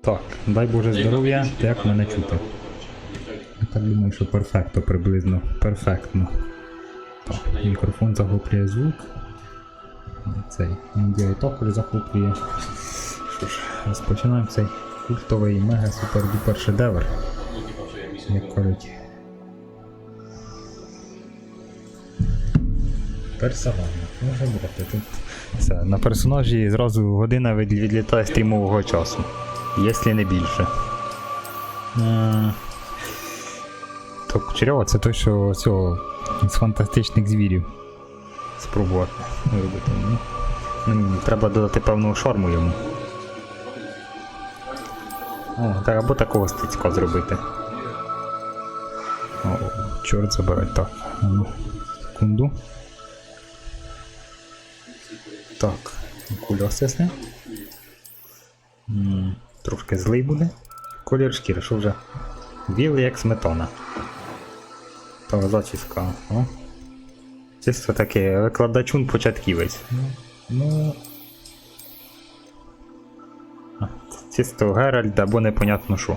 Так, дай Боже здоров'я, як мене чути. Я так думаю, що перфекто приблизно. Перфектно. Так, мікрофон захоплює звук. Цей медіа також захоплює. Що ж, розпочинаємо цей культовий мега-супер-дупер шедевр. Як кажуть. Персонаж. Може бути тут. Все, на персонажі зразу година відлітає стрімового часу. Якщо не більше. Так, кучерява це той, що цього з фантастичних звірів спробувати робити. Треба додати певну шарму йому. О, так, або такого стицька зробити. О, чорт забирай, так. Секунду. Так, кульосисне. Трошки злий буде. Колір шкіри, що вже? Білий як сметана. Так, зачіска. О. Чисто таке, викладачун початківець. Ну... Чисто Геральт або непонятно що.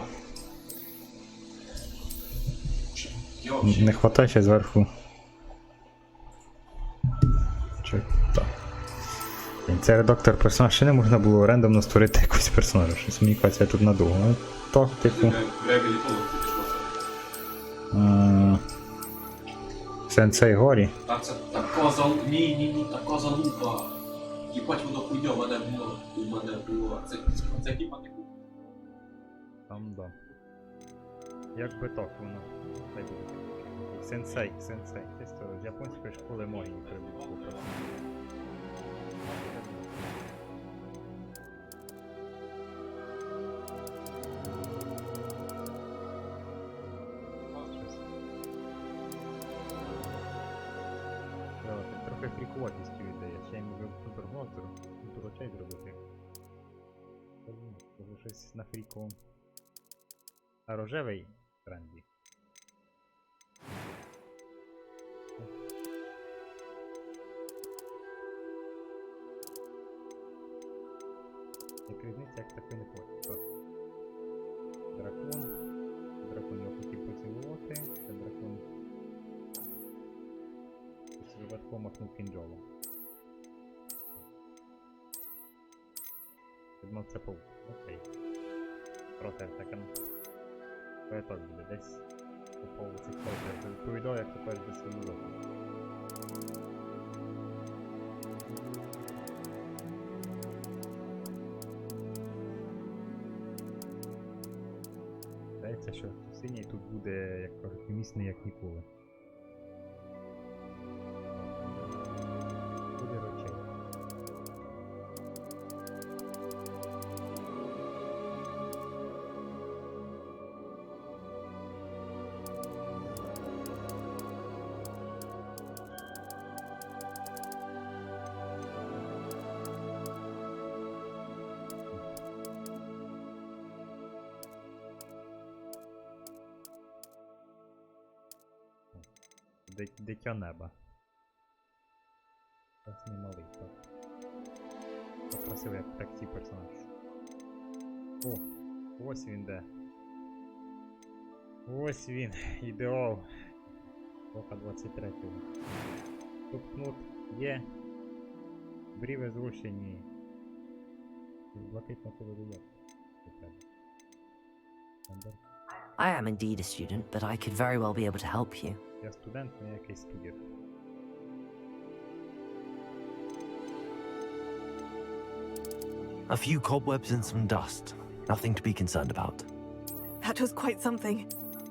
Не хватає ще зверху. Чи так. Це редактор персонаж, ще не можна було рандомно створити якусь персонажа. Щось мені кажеться тут надовго. Ну, так, типу. Сенсей Горі. Так, це така залупа. Ні, така залупа. Їбать, воно хуйня, у мене було. Це хіба не було. Там да. Як би так воно. Сенсей. Чисто з японської школи магії прибув. Трохи фрікуватістю ідея, ще йому суперглазеру, очей зробити. Може щось на фріку. А рожевий тренді. Як різниця, як такий не хоче. Дракон. Дракон його хотів поцілувати. Це дракон. Випадково махнув кінджолом. Думав, це паук. Окей. Проте таке. Поэток буде десь по поводу цих проти. Відповідав, як також без свободу. Здається, що синій тут буде, як кажуть, місний як ніколи. Дитя неба. Ось не малий, так. Красивий як такий персонаж. О, ось він де. Ось він, ідеал. Рока 23-го. Тут кнут є. Бріви зрушені. Блакитна колодія. I am indeed a student, but I could very well be able to help you. Я студент, не якийсь студент. A few cobwebs and some dust. Nothing to be concerned about. That was quite something.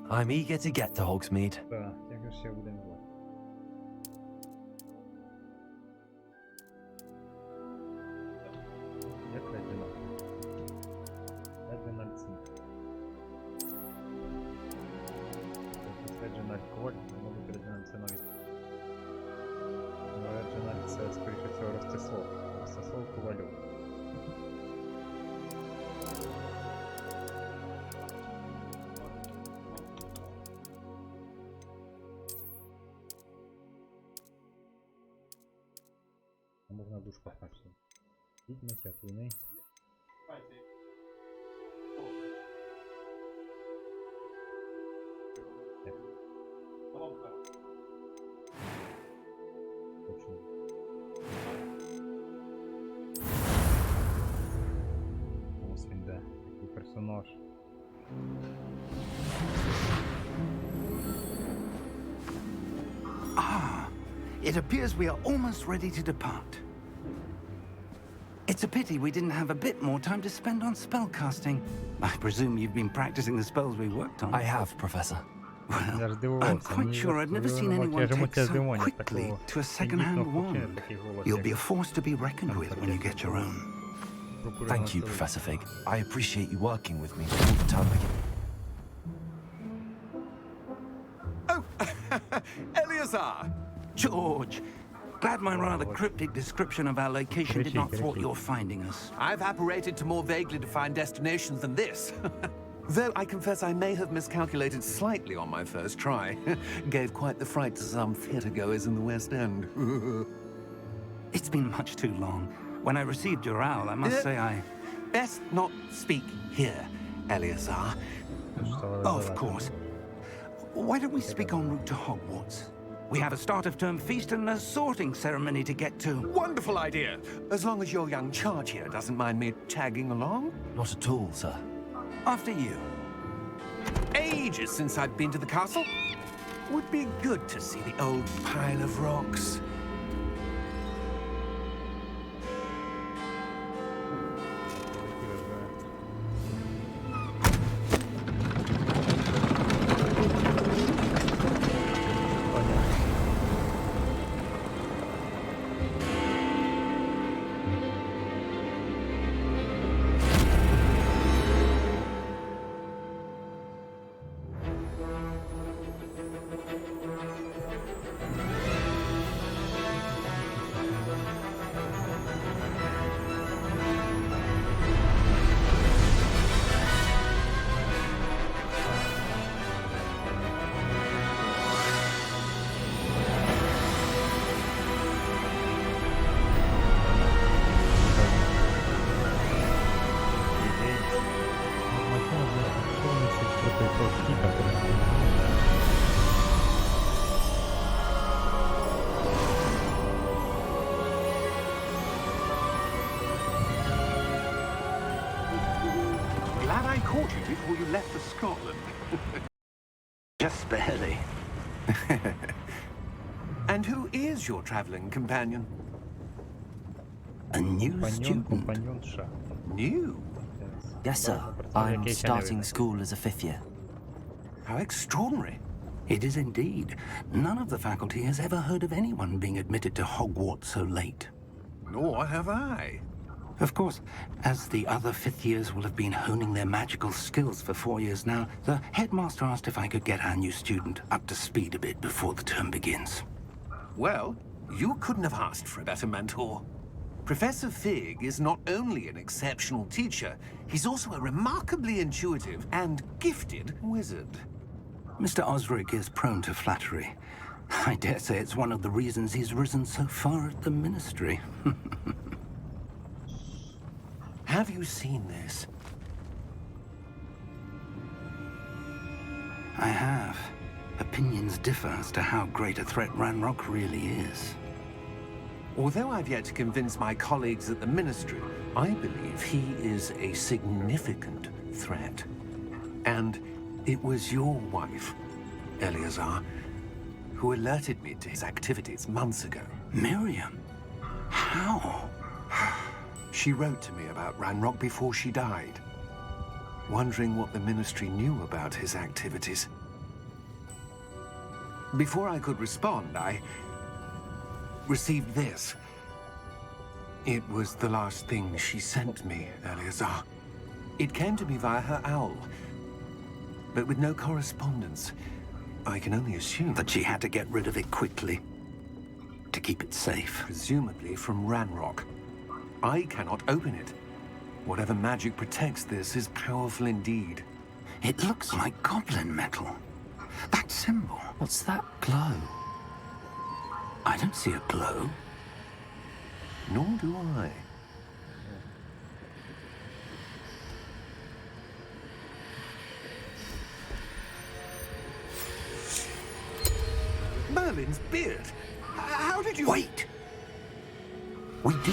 I'm eager to get to Hogsmeade. Так, як же ще будемо звати? Як Реджинальд? Реджинальд Сміт. Реджинальд Коваль, мабуть, Реджинальд це навіть. Реджинальд це, скоріше всього, Ростислав. Ростислав Ковальов. Можна душ пахнути. Відьми, чаклуни. персонаж. Ah, it appears we are almost ready to depart. It's a pity we didn't have a bit more time to spend on spellcasting. I presume you've been practicing the spells we worked on. I have, Professor. Well, Я ж I'm дивувався. quite Мені sure I've never seen здивувало, anyone я ж take емоція so здивування quickly такого to a second-hand тендітного wand. почеру, такий голос, You'll be a як force to be reckoned with when you get your own. прокурена Thank you, столиця. Professor Fig. I appreciate you working with me all the time. Eleazar! George, glad my rather cryptic description of our location did not thwart Critique. your finding us. I've apparated to more vaguely defined destinations than this. Though I confess I may have miscalculated slightly on my first try. Gave quite the fright to some theatregoers in the West End. It's been much too long. When I received your owl, I must say I... Best not speak here, Eleazar. Of course. Why don't we speak en route to Hogwarts? We have a start-of-term feast and a sorting ceremony to get to. Wonderful idea. As long as your young charge here doesn't mind me tagging along. Not at all, sir. After you. Ages since I've been to the castle. Would be good to see the old pile of rocks. Glad I caught you before you left for Scotland. Just barely. And who is your traveling companion? A new Компаньон, student. компаньонша. New? Yes, sir. I'm starting school as a fifth year. How extraordinary. It is indeed. None of the faculty has ever heard of anyone being admitted to Hogwarts so late. Nor have I. Of course, as the other fifth years will have been honing their magical skills for 4 years now, the headmaster asked if I could get our new student up to speed a bit before the term begins. Well, you couldn't have asked for a better mentor. Professor Fig is not only an exceptional teacher, he's also a remarkably intuitive and gifted wizard. Mr. Osric is prone to flattery. I dare say it's one of the reasons he's risen so far at the ministry. Have you seen this? I have. Opinions differ as to how great a threat Ranrock really is. Although I've yet to convince my colleagues at the Ministry, I believe he is a significant threat. And it was your wife, Eleazar, who alerted me to his activities months ago. Miriam? How? She wrote to me about Ranrock before she died, wondering what the Ministry knew about his activities. Before I could respond, I received this. It was the last thing she sent me, Eleazar. It came to me via her owl, but with no correspondence. I can only assume That she had to get rid of it quickly to keep it safe. presumably from Ranrock. I cannot open it. Whatever magic protects this is powerful indeed. It looks like goblin metal. That symbol. What's that glow? I don't see a glow. Nor do I. Merlin's beard. How did you... Wait! We do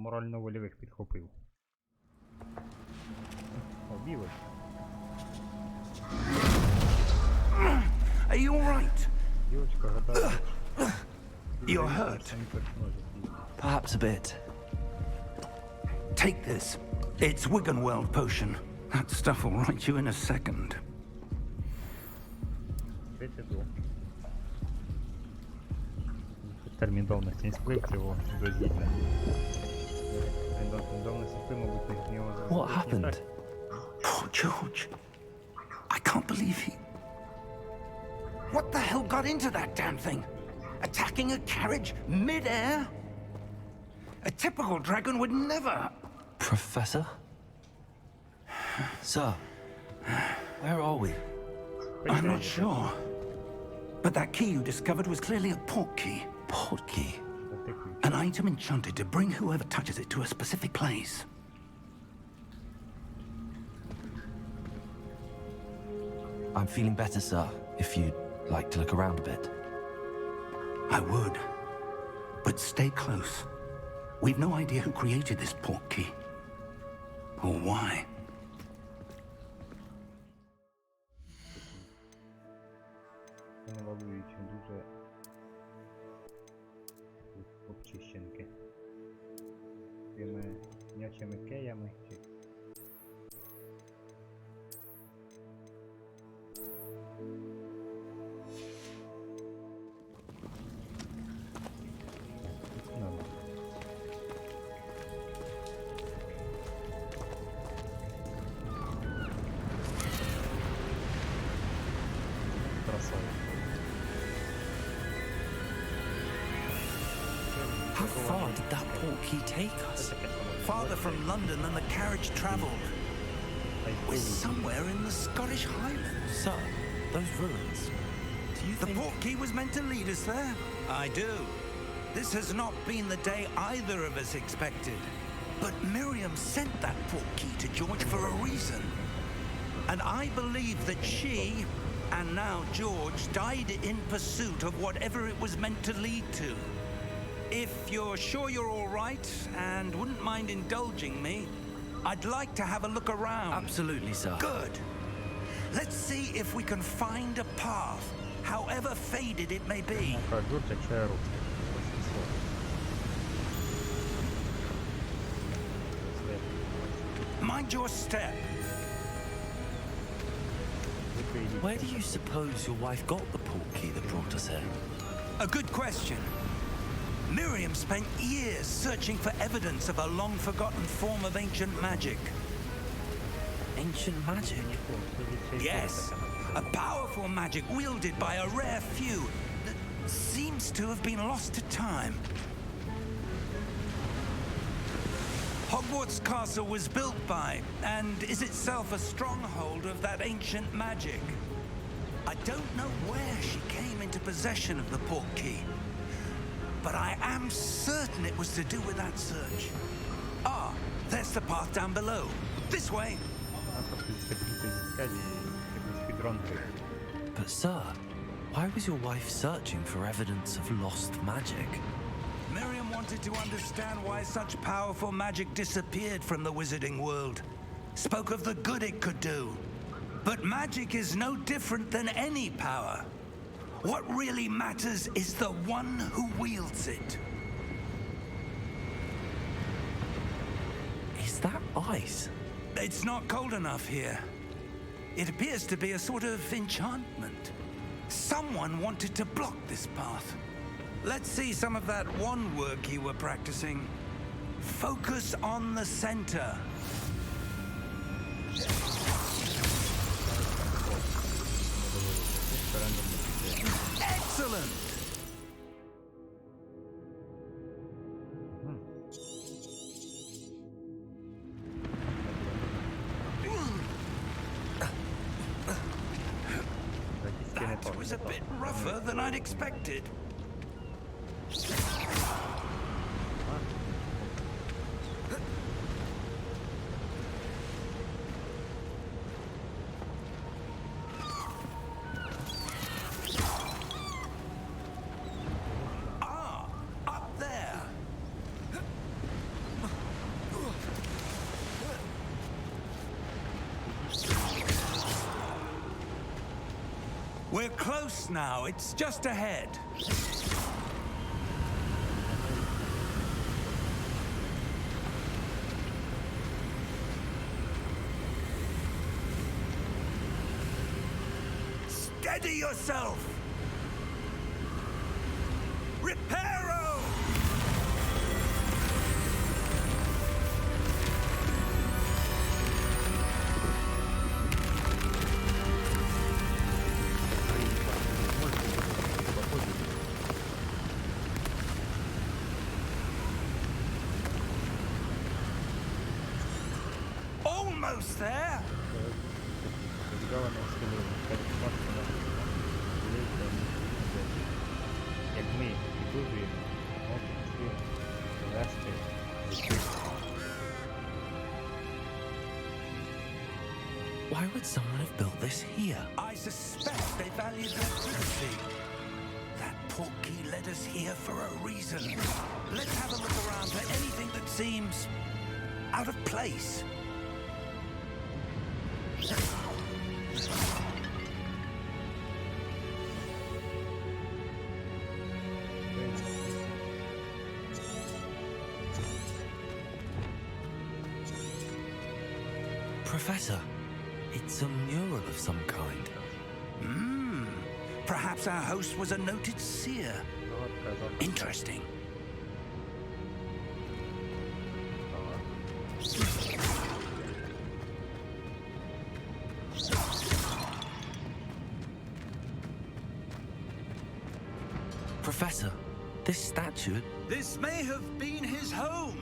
морально-вольових підхопив. О, білочка. Are you all right? Білочка гадає. You're hurt. Самі персонажі. Perhaps a bit. Take this. It's Wiggenweld potion. That stuff will right you in a second. Бити до. Термін давності не сплив, цього дозідне. Термін давності сплив, мабуть, з нього... What happened? Poor George. I can't believe he... What the hell got into that damn thing? Attacking a carriage mid-air? A typical dragon would never... Professor? Sir, where are we? I'm not sure. But that key you discovered was clearly a portkey. Portkey? An item enchanted to bring whoever touches it to a specific place. I'm feeling better, sir, if you'd like to look around a bit. I would. But stay close. We've no idea who created this portkey. Or why. Навалуючи дуже обчищенки. Тими м'ячими кеями. How far did that portkey take us? Farther from London than the carriage travelled. We're somewhere in the Scottish Highlands. Sir, those ruins. Do you The think... portkey was meant to lead us there? I do. This has not been the day either of us expected. But Miriam sent that portkey to George for a reason. And I believe that she, and now George, died in pursuit of whatever it was meant to lead to. If you're sure you're all right and wouldn't mind indulging me, I'd like to have a look around. Absolutely, sir. Good. Let's see if we can find a path, however faded it may be. Mind your step. Where do you suppose your wife got the portkey that brought us here? A good question. Miriam spent years searching for evidence of a long-forgotten form of ancient magic. Ancient magic? Yes, a powerful magic wielded by a rare few that seems to have been lost to time. Hogwarts Castle was built by, and is itself a stronghold of that ancient magic. I don't know where she came into possession of the portkey, but I am certain it was to do with that search. Ah, there's the path down below. This way. But sir, why was your wife searching for evidence of lost magic? Miriam wanted to understand why such powerful magic disappeared from the wizarding world. Spoke of the good it could do. But magic is no different than any power. What really matters is the one who wields it. Is that ice? It's not cold enough here. It appears to be a sort of enchantment. Someone wanted to block this path. Let's see some of that wand work you were practicing. Focus on the center. Excellent! That was a bit rougher than I'd expected. We're close now. It's just ahead. Steady yourself! Reparo! Almost there! Як ми підозрюємо, можемо вести. Why would someone have built this here? I suspect they valued their privacy. That Portkey led us here for a reason. Let's have a look around for anything that seems out of place. Professor, it's a mural of some kind. Perhaps our host was a noted seer. Interesting. Professor, this statue... This may have been his home.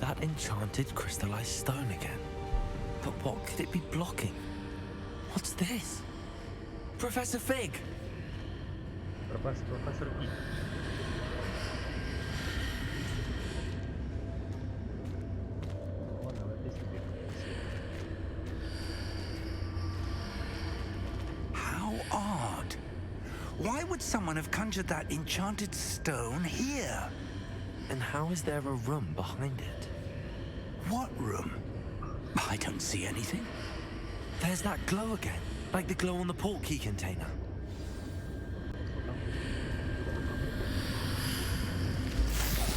That enchanted crystallized stone again. But what could it be blocking? What's this? Professor Fig! Професор Фіг. How odd. Why would someone have conjured that enchanted stone here? And how is there a room behind it? What room? I don't see anything. There's that glow again, like the glow on the Portkey container.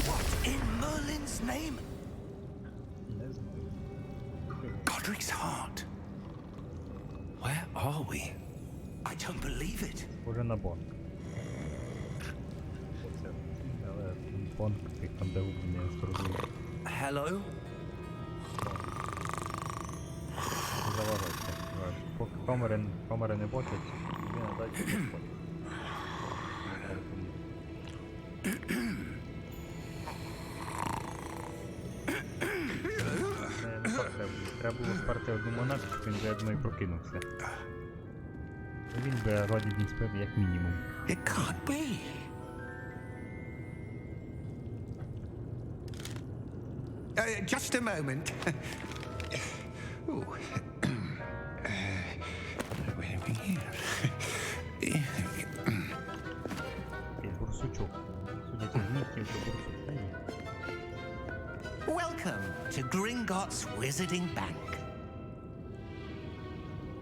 What in Merlin's name? Godric's heart. Where are we? I don't believe it. Уже на бонк. Оце. Але бонк, як там де не зрозуміло. Hello? Заважайте. Поки камери не бачать, він надать підходить. Треба було сперти одну монеточку, він би одно і прокинувся. Він би раді дні спив як мінімум. It can't be. Just a moment. Ooh. Where are we here? Бурсучок. Судячи з нігтів, то бурсук. Та ні. Welcome to Gringotts Wizarding Bank.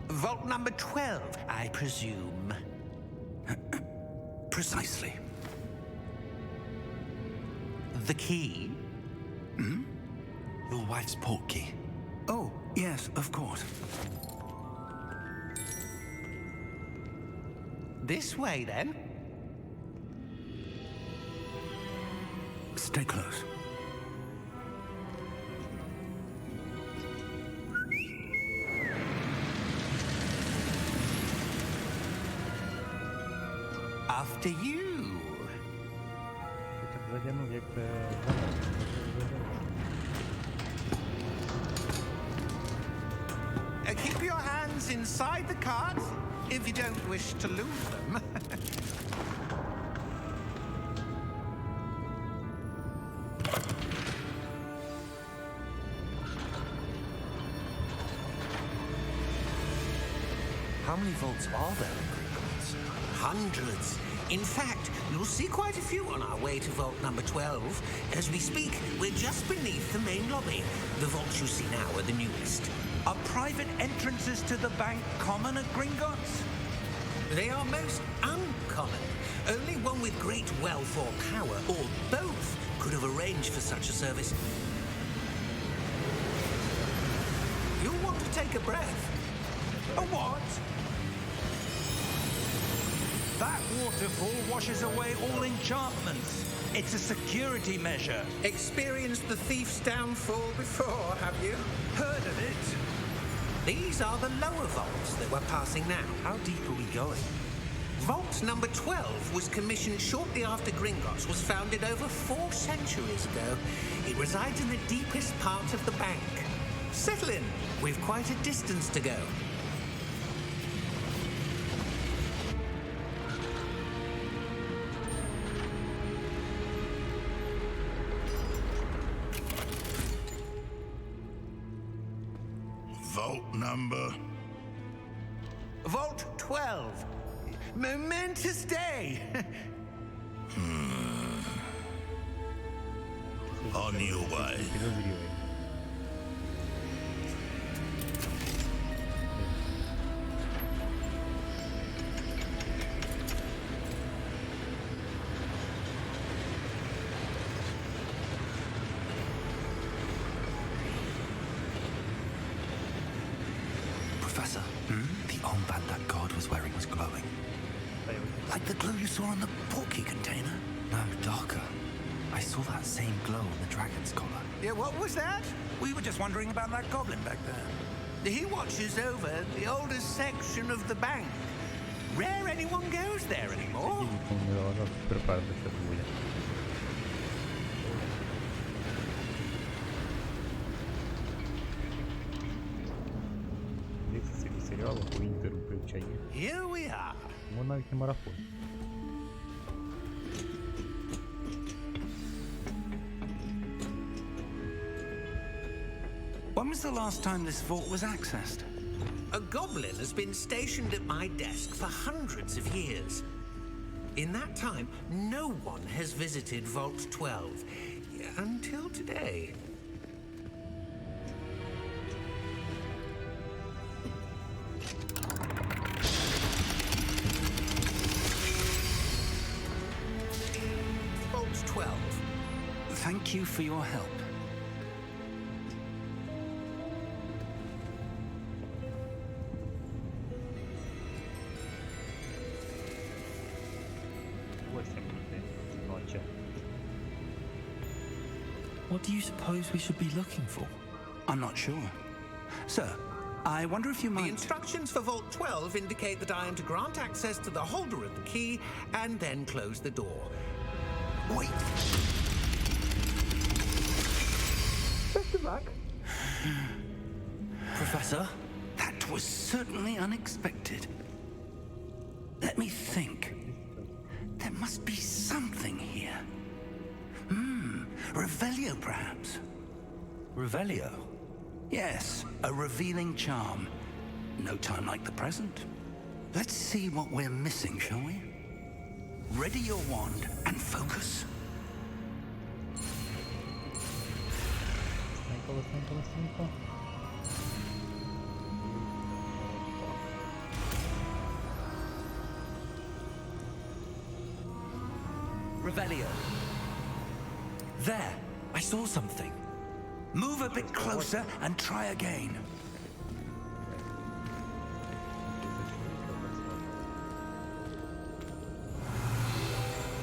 Vault number 12, I presume. Precisely. The key? Your wife's Portkey. Oh, yes, of course. This way, then. Stay close. After you. Ти так задягнув, як Keep your hands inside the cart if you don't wish to lose them. How many vaults are there in Gringotts? Hundreds. In fact, you'll see quite a few on our way to vault number 12. As we speak, we're just beneath the main lobby. The vaults you see now are the newest. Are private entrances to the bank common at Gringotts? They are most uncommon. Only one with great wealth or power, or both, could have arranged for such a service. You'll want to take a breath. A what? That waterfall washes away all enchantments. It's a security measure. Experienced the thief's downfall before, have you? Heard of it? These are the lower vaults that we're passing now. How deep are we going? Vault number 12 was commissioned shortly after Gringotts was founded over 4 centuries ago. It resides in the deepest part of the bank. Settle in. We've quite a distance to go. Vault number? Vault 12. Momentous day. On your way. Professor, the armband that guard was wearing was glowing. Like the glow you saw on the Portkey container? No, darker. I saw that same glow on the dragon's collar. Yeah, what was that? We were just wondering about that goblin back there. He watches over the oldest section of the bank. Rare anyone goes there anymore. Серіалу по інтеру привчає. Here we are. Воно навіть не марафон. When was the last time this vault was accessed? A goblin has been stationed at my desk for hundreds of years. In that time, no one has visited Vault 12 until today. Vault 12. Thank you for your help. What do you suppose we should be looking for? I'm not sure. Sir, I wonder if you The might... instructions for Vault 12 indicate that I am to grant access to the holder of the key and then close the door. Wait! Best of luck. Professor? That was certainly unexpected. Let me think. There must be something here. Revelio, perhaps? Revelio? Yes, a revealing charm. No time like the present. Let's see what we're missing, shall we? Ready your wand and focus. Revelio. There! I saw something. Move a bit closer and try again.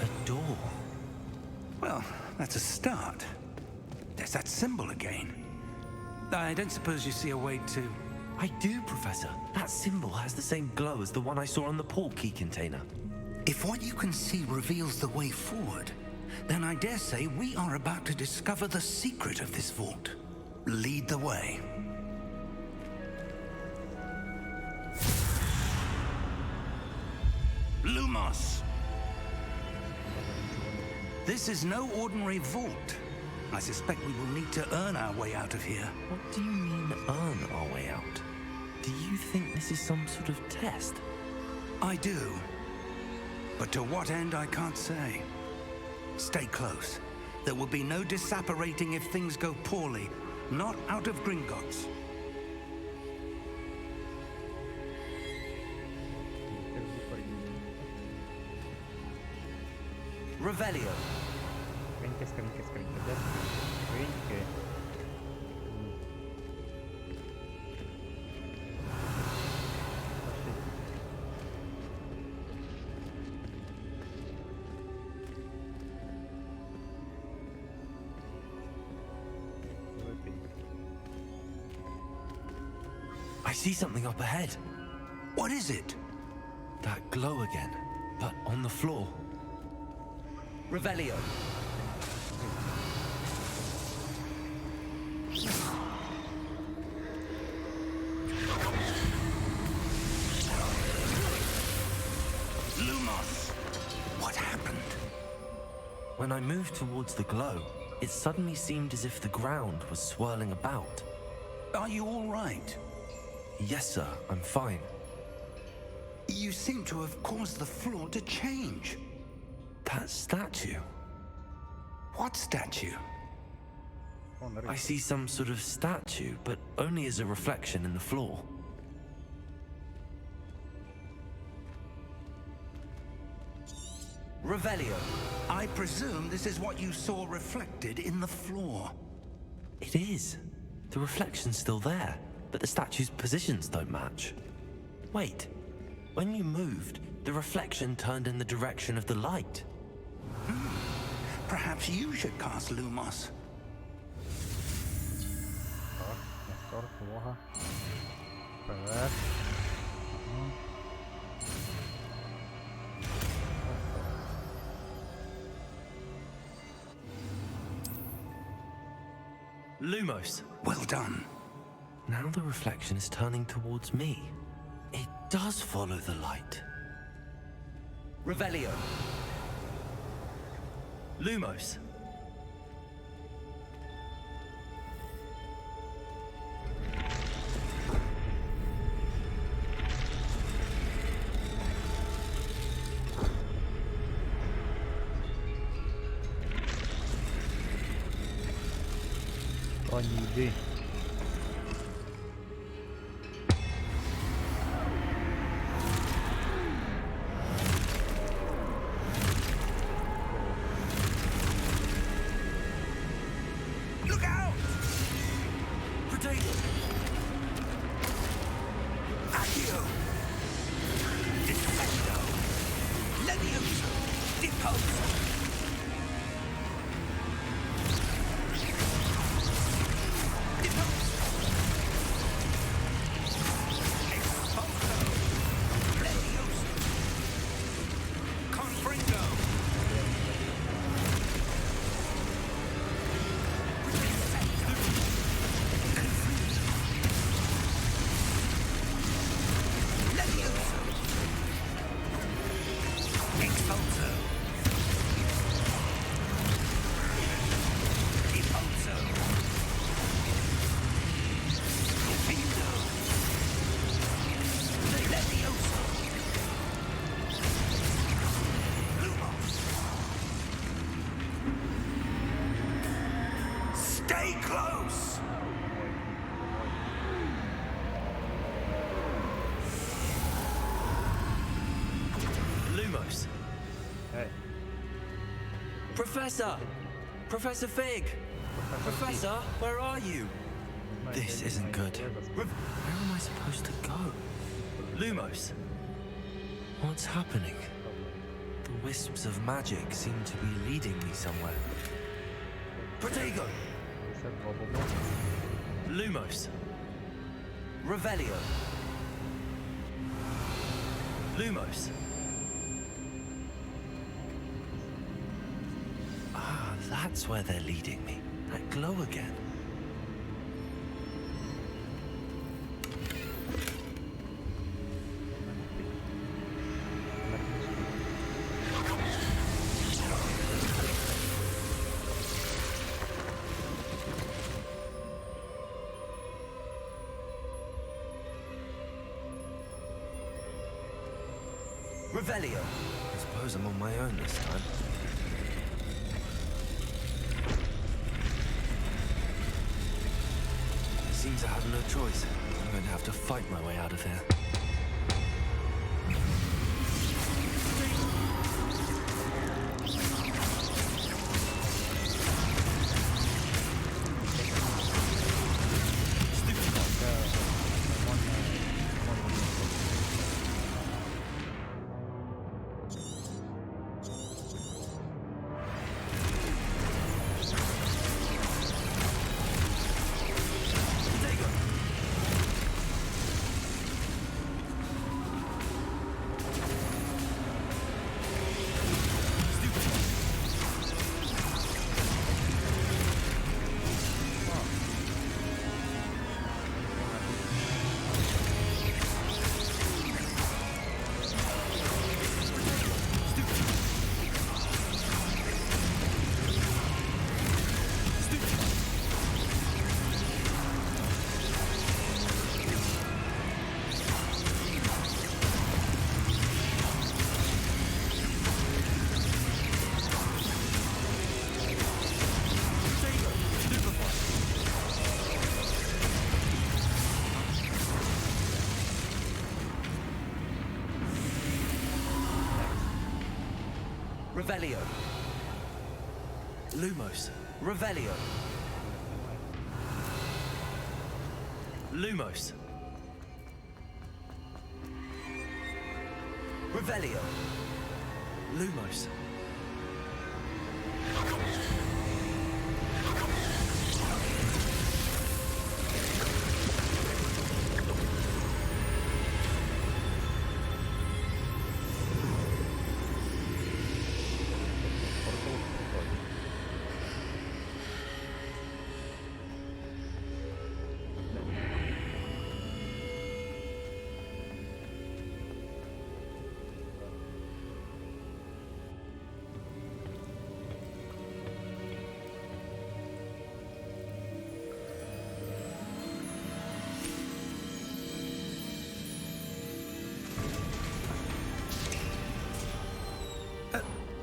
A door. Well, that's a start. There's that symbol again. I don't suppose you see a way to... I do, Professor. That symbol has the same glow as the one I saw on the Portkey container. If what you can see reveals the way forward, then I dare say we are about to discover the secret of this vault. Lead the way. Lumos! This is no ordinary vault. I suspect we will need to earn our way out of here. What do you mean, earn our way out? Do you think this is some sort of test? I do. But to what end, I can't say. Stay close. There will be no disapparating if things go poorly. Not out of Gringotts. Revelio. Скриньки, скриньки, скриньки. Де скриньки? I see something up ahead. What is it? That glow again, but on the floor. Revelio. Lumos. What happened? When I moved towards the glow, it suddenly seemed as if the ground was swirling about. Are you all right? Yes, sir, I'm fine. You seem to have caused the floor to change. That statue. What statue? I see some sort of statue, but only as a reflection in the floor. Revelio. I presume this is what you saw reflected in the floor. It is. The reflection's still there, but the statue's positions don't match. Wait. When you moved, the reflection turned in the direction of the light. Perhaps you should cast Lumos. Торт, увага. Вперед. Lumos. Well done. Now the reflection is turning towards me. It does follow the light. Revelio. Lumos. О, не йди. Look out! Potato! Accio! Defendo! Levioso! Deposo! Stay close! Lumos. Hey. Professor! Professor Fig! Professor, where are you? This isn't good. Where am I supposed to go? Lumos. What's happening? The wisps of magic seem to be leading me somewhere. Protego! Lumos. Revelio. Lumos. Ah, that's where they're leading me. That glow again. Revelio. I suppose I'm on my own this time. Seems I have no choice. I'm going to have to fight my way out of here. Revelio. Lumos. Revelio. Lumos. Revelio. Lumos.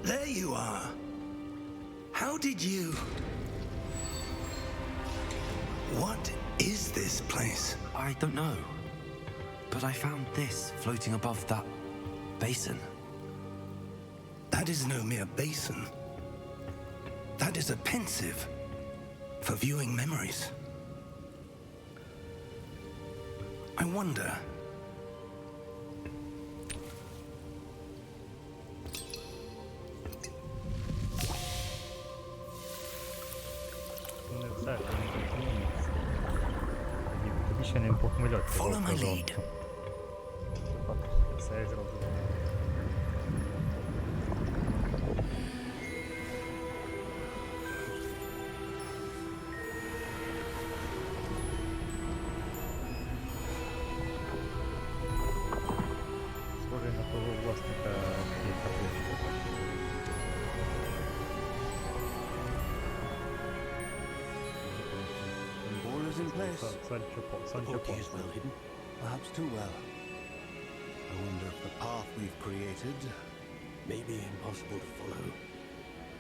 There you are. How did you... What is this place? I don't know. But I found this floating above that basin. That is no mere basin. That is a pensive for viewing memories. I wonder... Тобі ще не похмельотися. Follow my lead. Все я зробив. Схожий на того власника цієї таблички. All is in place. Portkey is well hidden, perhaps too well. I wonder if the path we've created May be impossible to follow.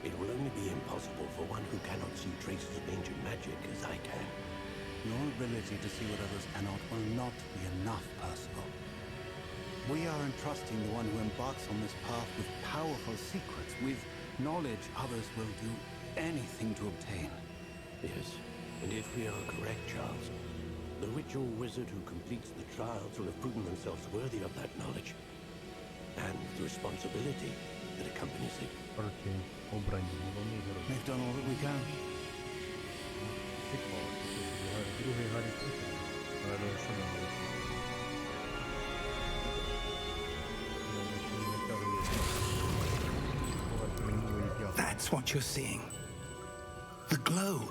It will only be impossible for one who cannot see traces of ancient magic as I can. Your ability to see what others cannot will not be enough, Percival. We are entrusting the one who embarks on this path with powerful secrets, with knowledge others will do anything to obtain. Yes, and if we are correct, Charles, the ritual wizard who completes the trials will have proven themselves worthy of that knowledge and the responsibility that accompanies it. They've done all that we can. That's what you're seeing. The glow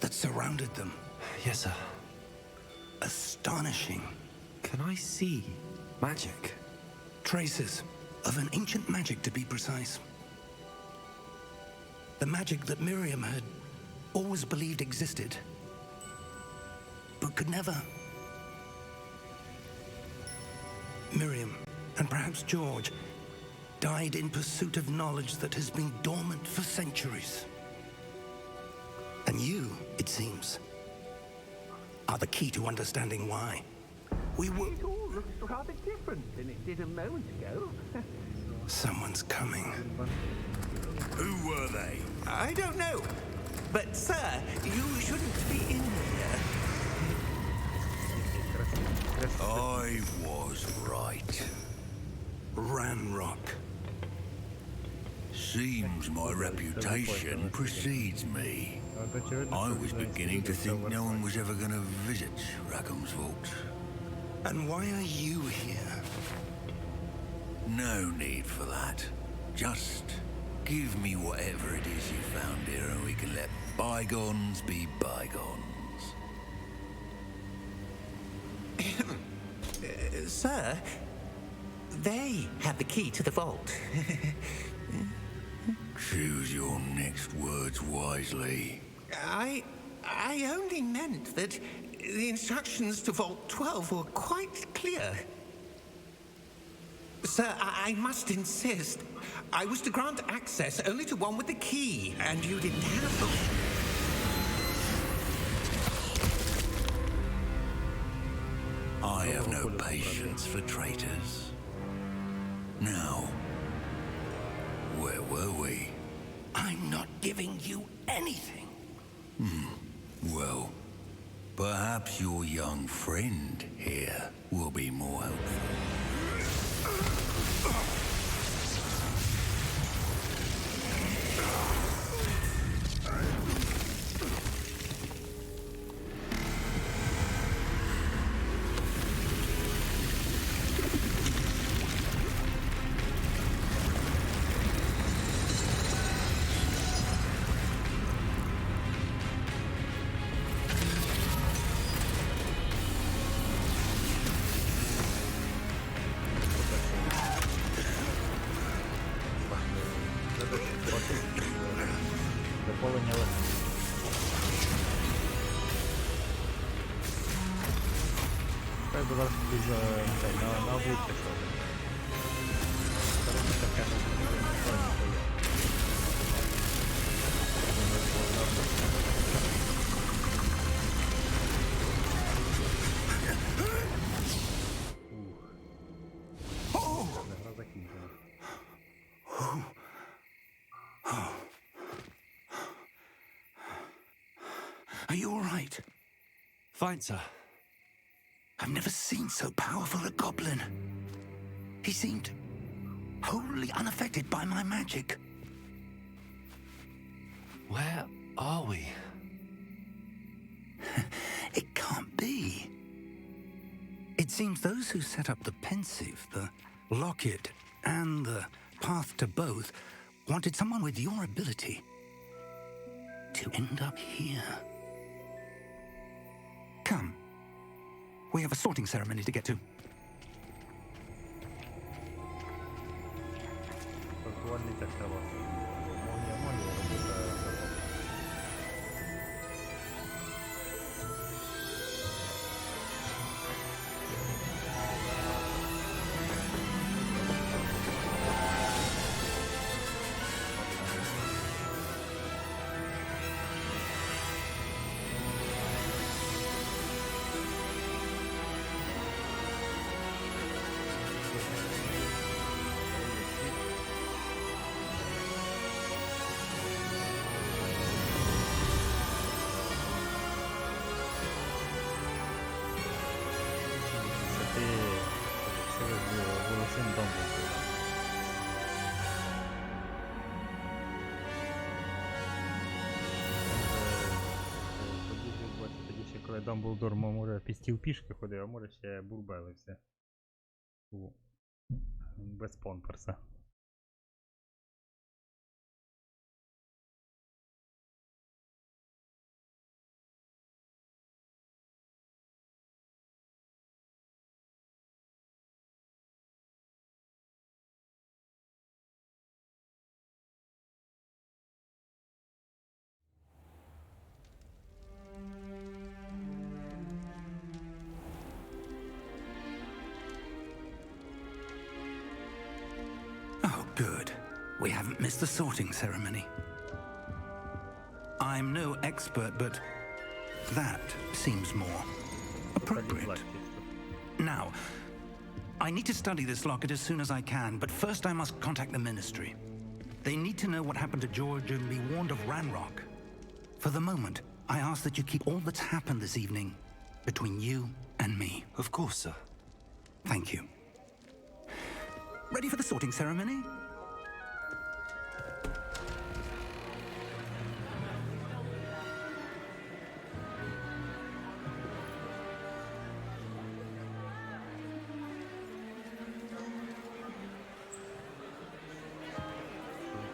that surrounded them. Yes, sir. Astonishing. Can I see magic? Traces of an ancient magic, to be precise. The magic that Miriam had always believed existed, but could never. Miriam, and perhaps George, died in pursuit of knowledge that has been dormant for centuries. And you, it seems, are the key to understanding why. We were... It all looks rather different than it did a moment ago. Someone's coming. Who were they? I don't know. But, sir, you shouldn't be in here. I was right. Ranrock. Seems my reputation precedes me. I was beginning to think no one was ever going to visit Rackham's vault. And why are you here? No need for that. Just give me whatever it is you found here and we can let bygones be bygones. Sir, they have the key to the vault. Choose your next words wisely. I only meant that the instructions to Vault 12 were quite clear. Sir, I must insist. I was to grant access only to one with the key, and you didn't have them. I have no patience for traitors. Now, where were we? I'm not giving you anything. Well, perhaps your young friend here will be more helpful. Are you all right? Fine, sir. I've never seen so powerful a goblin. He seemed wholly unaffected by my magic. Where are we? It can't be. It seems those who set up the pensive, the locket, and the path to both wanted someone with your ability to end up here. Come. We have a sorting ceremony to get to. Коли Дамблдор, може, пістів пішки ходив, а може ще бурбелився. Без памперса. We haven't missed the sorting ceremony. I'm no expert, but that seems more appropriate. Now, I need to study this locket as soon as I can, but first I must contact the Ministry. They need to know what happened to George and be warned of Ranrock. For the moment, I ask that you keep all that's happened this evening between you and me. Of course, sir. Thank you. Ready for the sorting ceremony?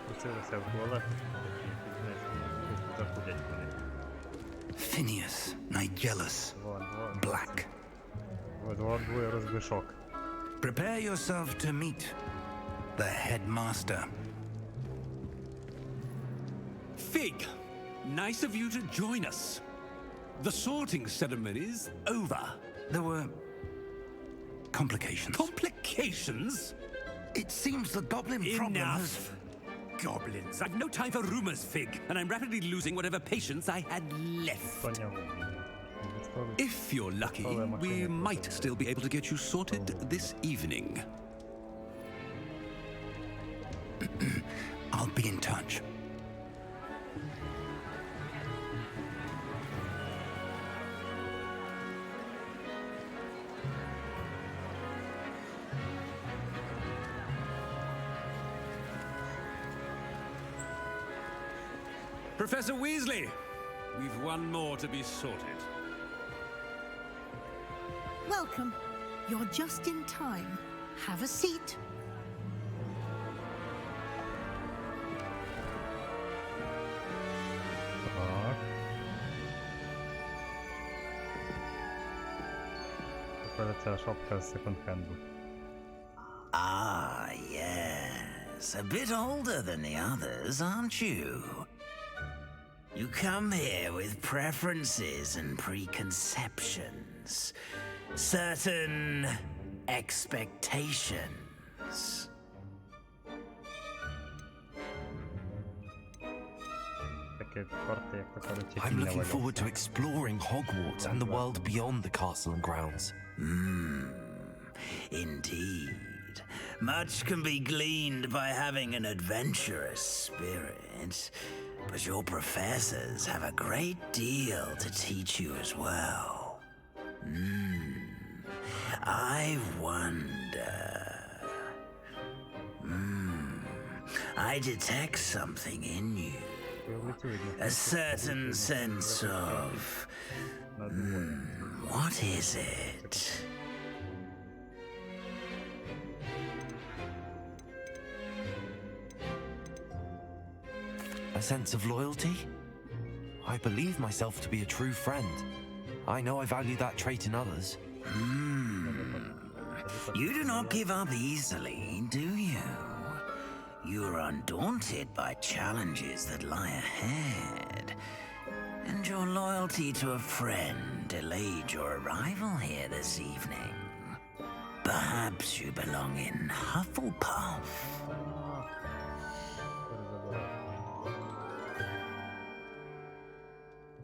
Пустилися в туалет, заходять вони. Phineas, Nigellus, Black. Двоє розбишок. Prepare yourself to meet the headmaster. Fig, nice of you to join us. The sorting ceremony's over. There were complications. Complications? It seems the goblin problem has... Goblins. I've no time for rumors, Fig, and I'm rapidly losing whatever patience I had left. If you're lucky, we might still be able to get you sorted this evening. I'll be in touch. Professor Weasley, we've one more to be sorted. Welcome. You're just in time. Have a seat. Так. Тепер ця шапка з секонд-хенду. Ah, yes. A bit older than the others, aren't you? You come here with preferences and preconceptions. Certain expectations. I'm looking forward to exploring Hogwarts and the world beyond the castle and grounds. Indeed. Much can be gleaned by having an adventurous spirit, but your professors have a great deal to teach you as well. I wonder... I detect something in you. A certain sense of... what is it? A sense of loyalty? I believe myself to be a true friend. I know I value that trait in others. You do not give up easily, do you? You are undaunted by challenges that lie ahead. And your loyalty to a friend delayed your arrival here this evening. Perhaps you belong in Hufflepuff.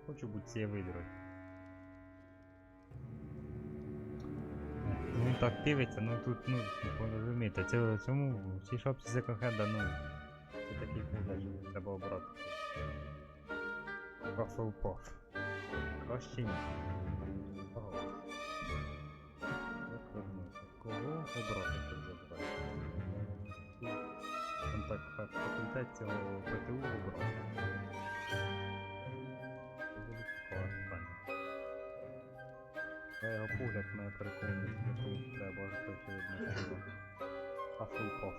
Хочу бути цією видрою. Він так півиться, ну тут, ну, розумієте, цьому, в цій шопці секонд-хенда, ну, це такий погляд, що треба обрати. Hufflepuff. Краще ні. Кого? Як розумієте, кого обрати, щоб забрати? Факультет цього ПТУ обрати. Його погляд мене переконує, що тут треба очевидно, що Hufflepuff.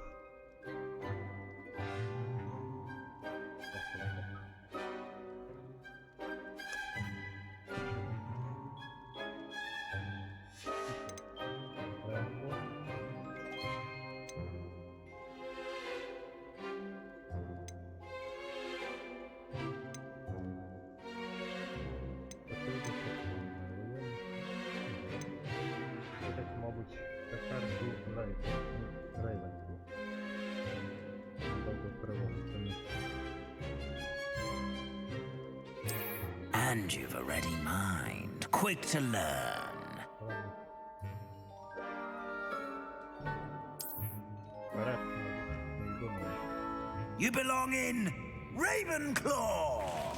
Мабуть, тепер Рейвенку. And you've a ready mind, quick to learn. You belong in Ravenclaw!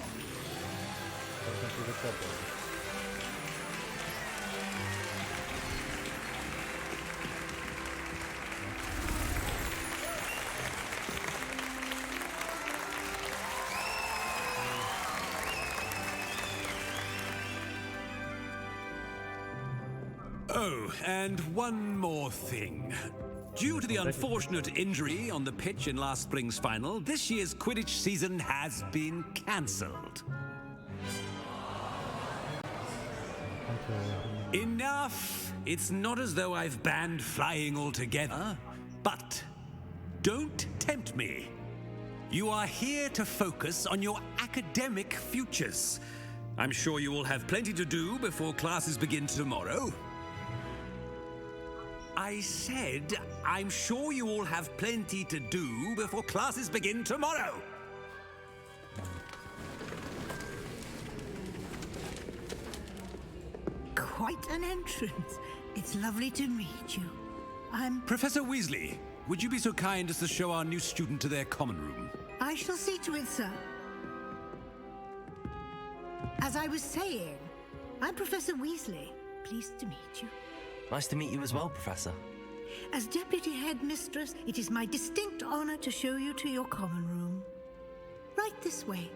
Oh, and one more thing. Due to the unfortunate injury on the pitch in last spring's final, this year's Quidditch season has been cancelled. Enough! It's not as though I've banned flying altogether, but don't tempt me. You are here to focus on your academic futures. I'm sure you will have plenty to do before classes begin tomorrow. I said, I'm sure you all have plenty to do before classes begin tomorrow. Quite an entrance. It's lovely to meet you. I'm... Professor Weasley, would you be so kind as to show our new student to their common room? I shall see to it, sir. As I was saying, I'm Professor Weasley. Pleased to meet you. Nice to meet you as well, Professor. As Deputy Headmistress, it is my distinct honor to show you to your common room. Right this way.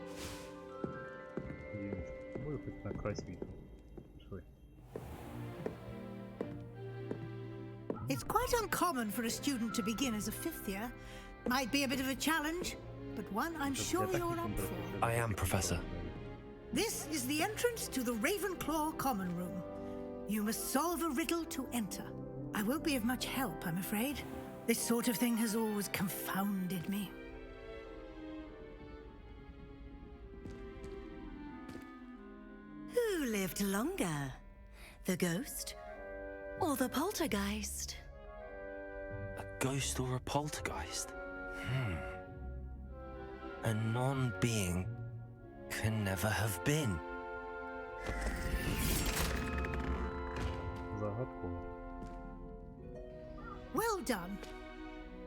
It's quite uncommon for a student to begin as a fifth year. Might be a bit of a challenge, but one I'm sure you're up for. I am, Professor. This is the entrance to the Ravenclaw common room. You must solve a riddle to enter. I won't be of much help, I'm afraid. This sort of thing has always confounded me. Who lived longer? The ghost or the poltergeist? A ghost or a poltergeist? A non-being can never have been. Well done.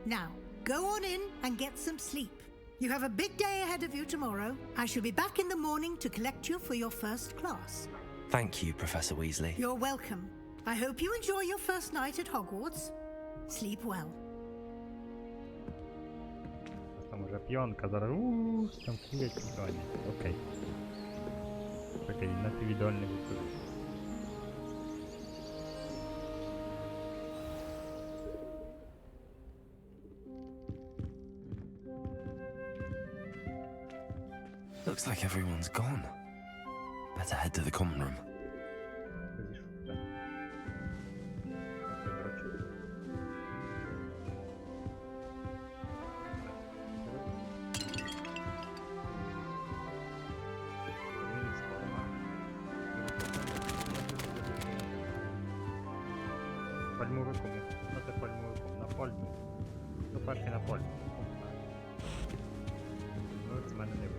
Now, go on in and get some sleep. You have a big day ahead of you tomorrow. I shall be back in the morning to collect you for your first class. Thank you, Professor Weasley. You're welcome. I hope you enjoy your first night at Hogwarts. Sleep well. Там уже п'янка, зараз там курять сьогодні. Окей. Окей, на індивідуальний випадок. Looks like everyone's gone. Better head to the common room. Пальмовиком. Що це пальмовиком? На пальмі. Ну, перший на пальмі. Ну, це в мене не вийде.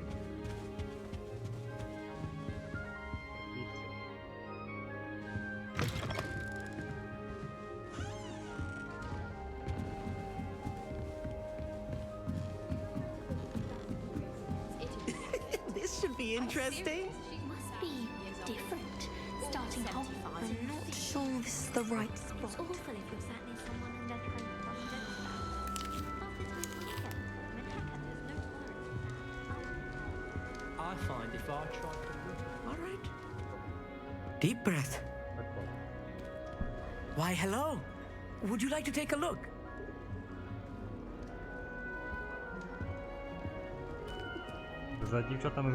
This should be interesting. Must be different. Starting off, I'm not sure this is the right spot. It's awful if you're sat near someone and they're trying to talk you don't I find if I try to... All right. Deep breath. Why, hello. Would you like to take a look?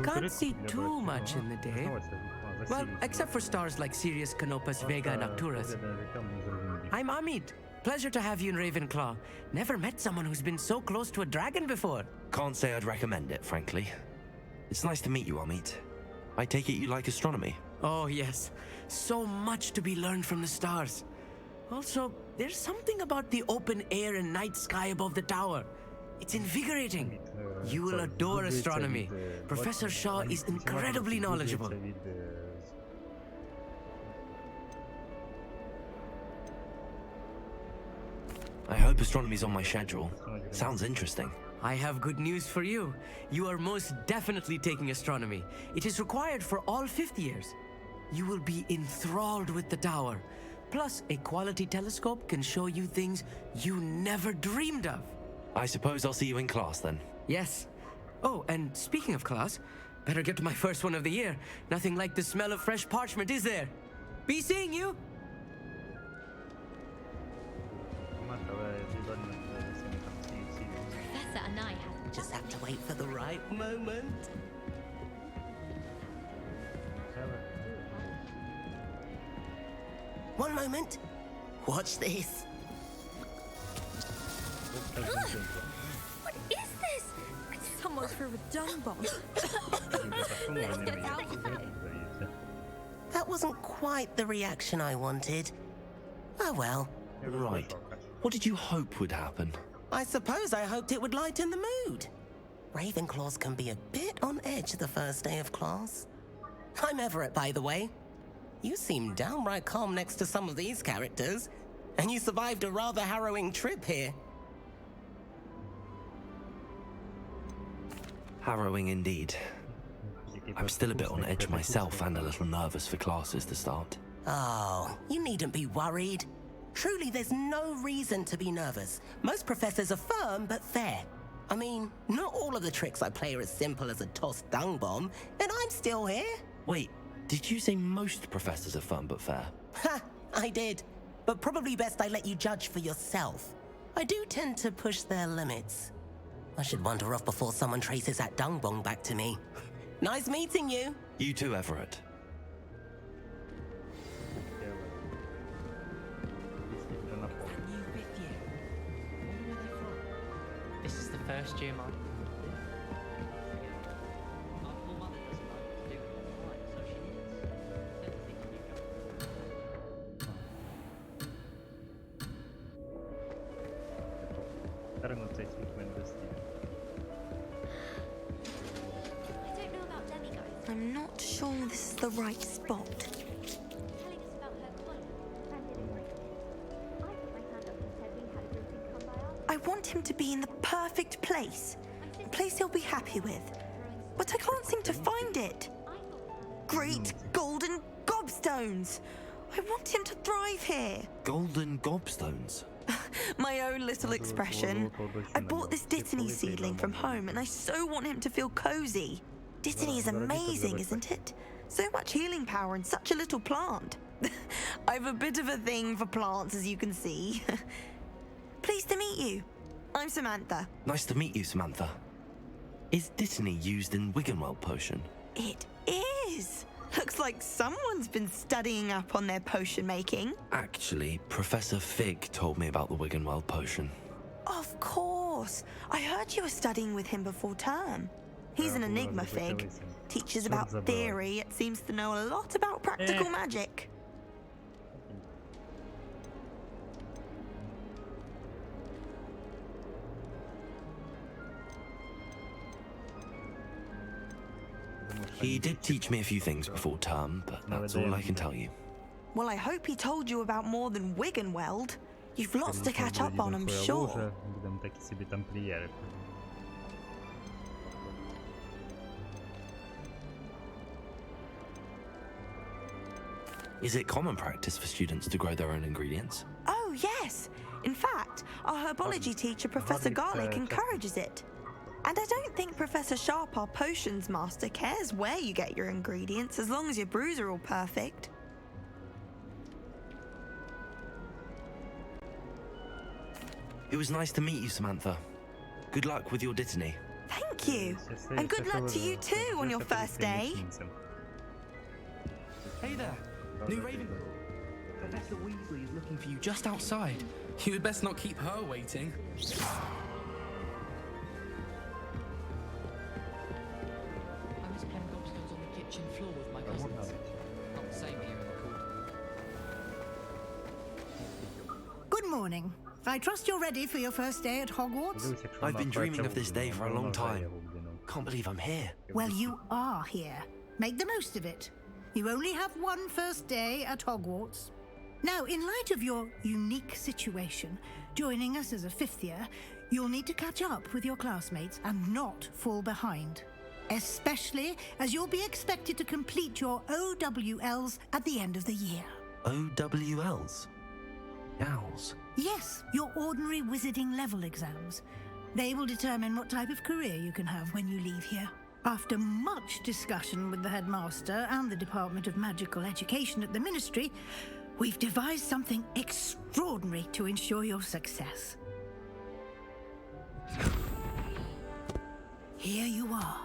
Can't see too much in the day. Well, except for stars like Sirius, Canopus, Vega, and Arcturus. I'm Amit. Pleasure to have you in Ravenclaw. Never met someone who's been so close to a dragon before. Can't say I'd recommend it, frankly. It's nice to meet you, Amit. I take it you like astronomy? Oh, yes. So much to be learned from the stars. Also, there's something about the open air and night sky above the tower. It's invigorating. You will adore astronomy. Professor Shaw is incredibly knowledgeable. I hope astronomy's on my schedule. Sounds interesting. I have good news for you. You are most definitely taking astronomy. It is required for all fifth years. You will be enthralled with the tower. Plus, a quality telescope can show you things you never dreamed of. I suppose I'll see you in class then. Yes. Oh, and speaking of class, better get to my first one of the year. Nothing like the smell of fresh parchment, is there? Be seeing you! Professor and I just have to wait for the right moment. One moment. Watch this. What is this? Someone threw a dung bomb. Let's get out of here. That wasn't quite the reaction I wanted. Oh well. Right. What did you hope would happen? I suppose I hoped it would lighten the mood. Ravenclaws can be a bit on edge the first day of class. I'm Everett, by the way. You seem downright calm next to some of these characters, and you survived a rather harrowing trip here. Harrowing indeed. I'm still a bit on edge myself and a little nervous for classes to start. Oh, you needn't be worried. Truly, there's no reason to be nervous. Most professors are firm but fair. I mean, not all of the tricks I play are as simple as a tossed dung bomb, and I'm still here. Wait, did you say most professors are firm but fair? Ha! I did. But probably best I let you judge for yourself. I do tend to push their limits. I should wander off before someone traces that dung bomb back to me. Nice meeting you. You too, Everett. This is the first year mod. I'm not sure this is the right spot. I want him to be in the perfect place. A place he'll be happy with. But I can't seem to find it. Great golden gobstones! I want him to thrive here. Golden gobstones? My own little expression. I bought this Dittany seedling from home and I so want him to feel cozy. Dittany is amazing, isn't it? So much healing power in such a little plant. I've a bit of a thing for plants, as you can see. Pleased to meet you. I'm Samantha. Nice to meet you, Samantha. Is Dittany used in Wiggenweld potion? It is. Looks like someone's been studying up on their potion making. Actually, Professor Fig told me about the Wiggenweld potion. Of course. I heard you were studying with him before term. He's an enigma, Fig. Teaches about theory, yet seems to know a lot about practical magic. He did teach me a few things before term, but that's all I can tell you. Well, I hope he told you about more than Wiggenweld. You've lots to catch up on, I'm sure. Is it common practice for students to grow their own ingredients? Oh, yes. In fact, our herbology teacher, Professor Garlick, encourages it. And I don't think Professor Sharp, our potions master, cares where you get your ingredients as long as your brews are all perfect. It was nice to meet you, Samantha. Good luck with your Dittany. Thank you. And good luck to you too on your first day. Hey there, new Raven. Professor Weasley is looking for you just outside. You had best not keep her waiting. I was playing gobstones on the kitchen floor with my cousins. Not the same here in the court. Good morning. I trust you're ready for your first day at Hogwarts? I've been dreaming of this day for a long time. Can't believe I'm here. Well, you are here. Make the most of it. You only have one first day at Hogwarts. Now, in light of your unique situation, joining us as a fifth year, you'll need to catch up with your classmates and not fall behind. Especially as you'll be expected to complete your OWLs at the end of the year. OWLs? Owls? Yes, your ordinary wizarding level exams. They will determine what type of career you can have when you leave here. After much discussion with the headmaster and the Department of Magical Education at the Ministry, we've devised something extraordinary to ensure your success. Here you are.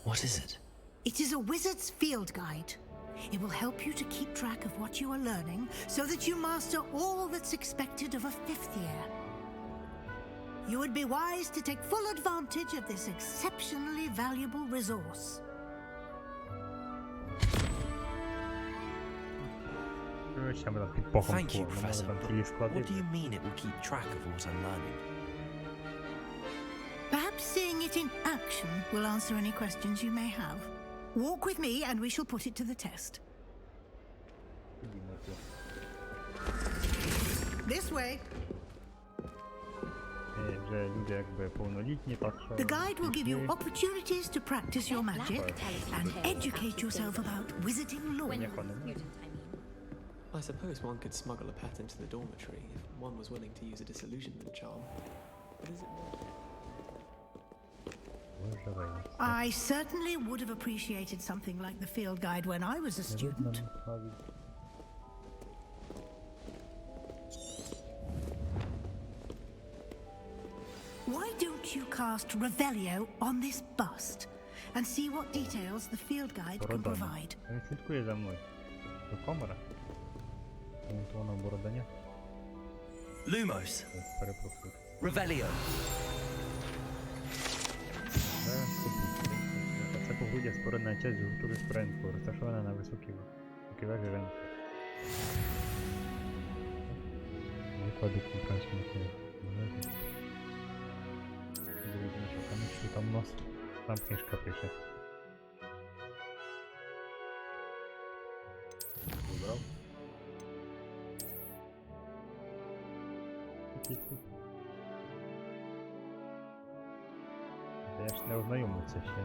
What is it? It is a wizard's field guide. It will help you to keep track of what you are learning so that you master all that's expected of a fifth year. You would be wise to take full advantage of this exceptionally valuable resource. Thank you, Professor. But what do you mean it will keep track of what I'm learning? Perhaps seeing it in action will answer any questions you may have. Walk with me and we shall put it to the test. This way. The guide will give you opportunities to practice your magic and educate yourself about wizarding lore. I suppose one could smuggle a pet into the dormitory if one was willing to use a disillusionment charm. But is it I certainly would have appreciated something like the field guide when I was a student. Why don't you cast Revelio on this bust and see what details the field guide can provide? Він слідкує за мною. До комора. Воно бородання. Lumos. Перепрошую. Revelio. Це погруддя спорудна часть гурту споренку, розташована на високій вежі ринку. Викладу компресію. Що там у нас? Там книжка пише. Вибрав. Я ж не ознайомився ще.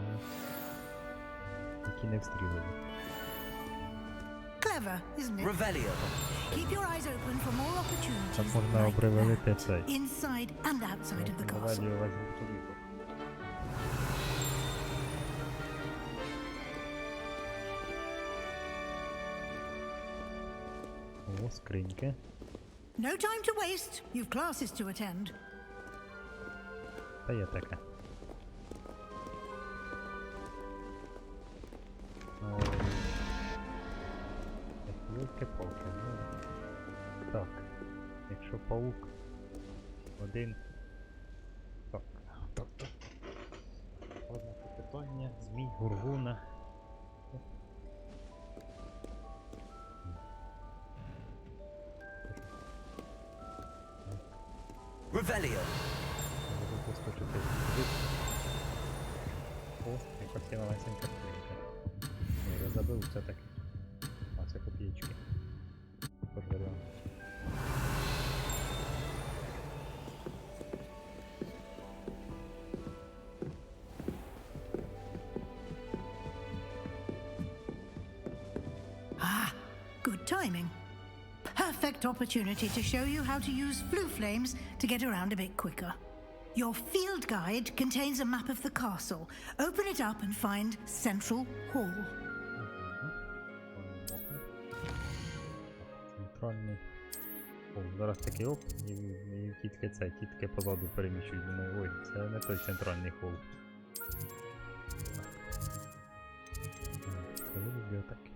Які не встрілили. Clever, isn't it? Revelio. Keep your eyes open for more opportunities Так можна обривалити цей. inside and outside of the castle. Revelio весь гуртовик. О, скриньки. No time to waste. You've classes to attend. Та є таке. Палки. Так. Якщо паук один. Так. Тобто. Ознаки питання. Змій, гургуна. Revelio. О, якась є малесенька скринька. Ні, я забив все-таки. А, це копійки. Подберемо. Ah, good timing. Perfect opportunity to show you how to use flue flames to get around a bit quicker. Your field guide contains a map of the castle. Open it up and find Central Hall. Центральний. О, зараз такий оп, і тітки позаду переміщують. Думаю, ой, це не той центральний хол. Це бібліотеки.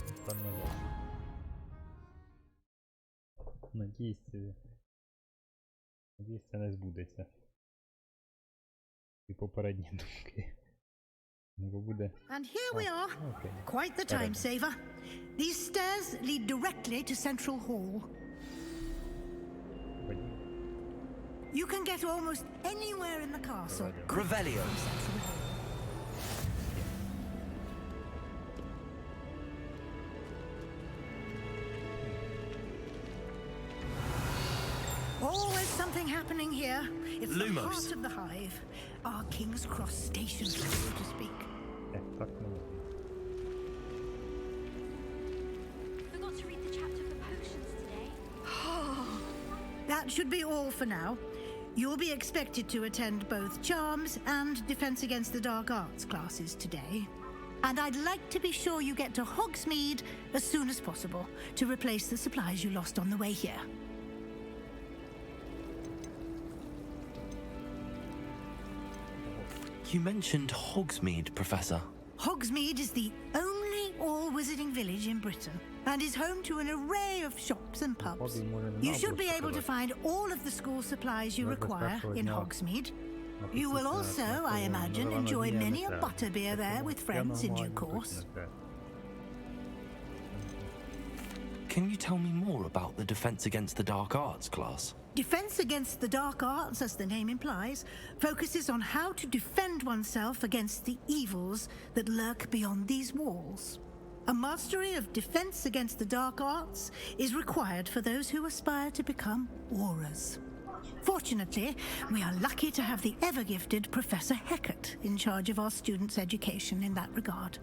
Центральна зала. Надіюсь, це не збудеться. І попередні думки. And here we are. Quite the time saver. These stairs lead directly to Central Hall. You can get almost anywhere in the castle. Revelio. Always something happening here. It's the Lumos. heart of the hive. Our King's Cross station, so to speak. Forgot to read the chapter for potions today. That should be all for now. You'll be expected to attend both Charms and Defense Against the Dark Arts classes today. And I'd like to be sure you get to Hogsmeade as soon as possible to replace the supplies you lost on the way here. You mentioned Hogsmeade, Professor. Hogsmeade is the only all-wizarding village in Britain and is home to an array of shops and pubs. You should be able to find all of the school supplies you require in Hogsmeade. You will also, I imagine, enjoy many a butterbeer there with friends in due course. Can you tell me more about the Defense Against the Dark Arts class? Defense Against the Dark Arts, as the name implies, focuses on how to defend oneself against the evils that lurk beyond these walls. A mastery of Defense Against the Dark Arts is required for those who aspire to become Aurors. Fortunately, we are lucky to have the ever-gifted Professor Hecat in charge of our students' education in that regard.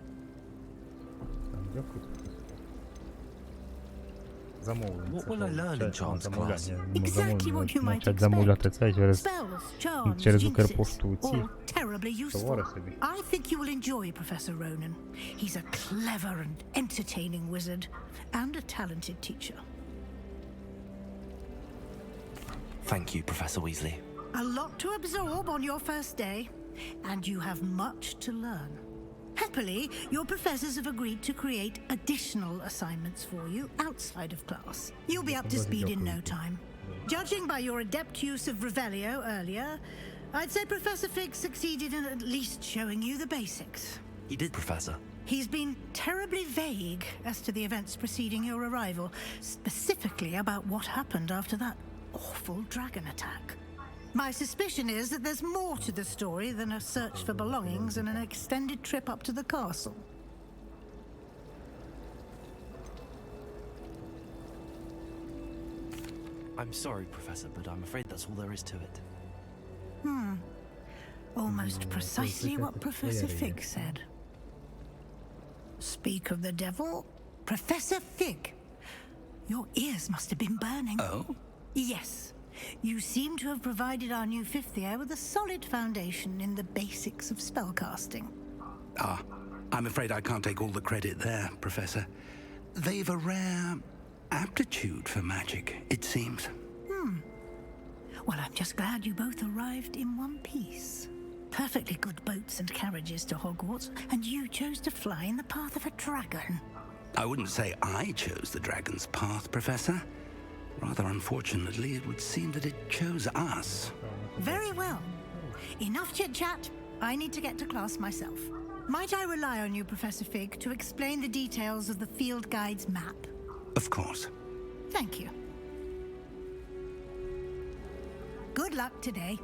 What will I learn in Charms class? Exactly what you might замовляти expect. це через Spells, charms, через jinxes, Укрпошту ці all terribly useful. товари собі. I think you will enjoy Professor Ronan. He's a clever and entertaining wizard, and a talented teacher. Thank you, Professor Weasley. A lot to absorb on your first day, and you have much to learn. Happily, your professors have agreed to create additional assignments for you outside of class. You'll be up to speed in no time. Judging by your adept use of Revelio earlier, I'd say Professor Fig succeeded in at least showing you the basics. He did, Professor. He's been terribly vague as to the events preceding your arrival, specifically about what happened after that awful dragon attack. My suspicion is that there's more to the story than a search for belongings and an extended trip up to the castle. I'm sorry, Professor, but I'm afraid that's all there is to it. Almost precisely what Professor Fig said. Speak of the devil, Professor Fig. Your ears must have been burning. Oh? Yes. You seem to have provided our new fifth year with a solid foundation in the basics of spellcasting. I'm afraid I can't take all the credit there, Professor. They've a rare aptitude for magic, it seems. Well, I'm just glad you both arrived in one piece. Perfectly good boats and carriages to Hogwarts, and you chose to fly in the path of a dragon. I wouldn't say I chose the dragon's path, Professor. Rather unfortunately, it would seem that it chose us. Very well. Enough chit-chat. I need to get to class myself. Might I rely on you, Professor Fig, to explain the details of the field guide's map? Of course. Thank you. Good luck today.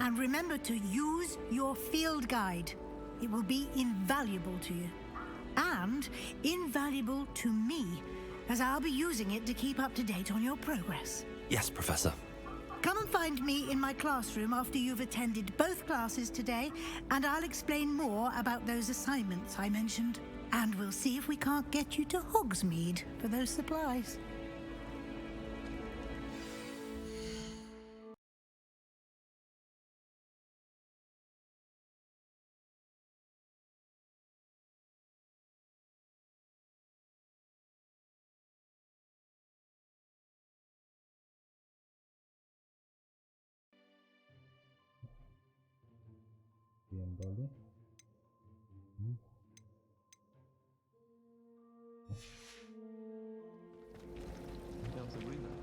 And remember to use your field guide. It will be invaluable to you. And invaluable to me, as I'll be using it to keep up to date on your progress. Yes, Professor. Come and find me in my classroom after you've attended both classes today, and I'll explain more about those assignments I mentioned. And we'll see if we can't get you to Hogsmeade for those supplies. Далі. There was a rumor.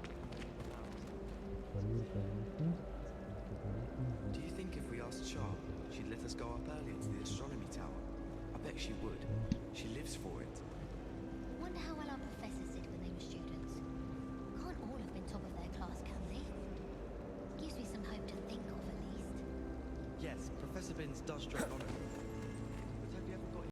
us go up early into the astronomy tower. I bet she would. She lives for it. Wonder how well our professors did when they were students. Can't all have been top of their class, can they? Gives me some hope to think of, at least. Yes, Professor Binns does drag on it. But have you ever got...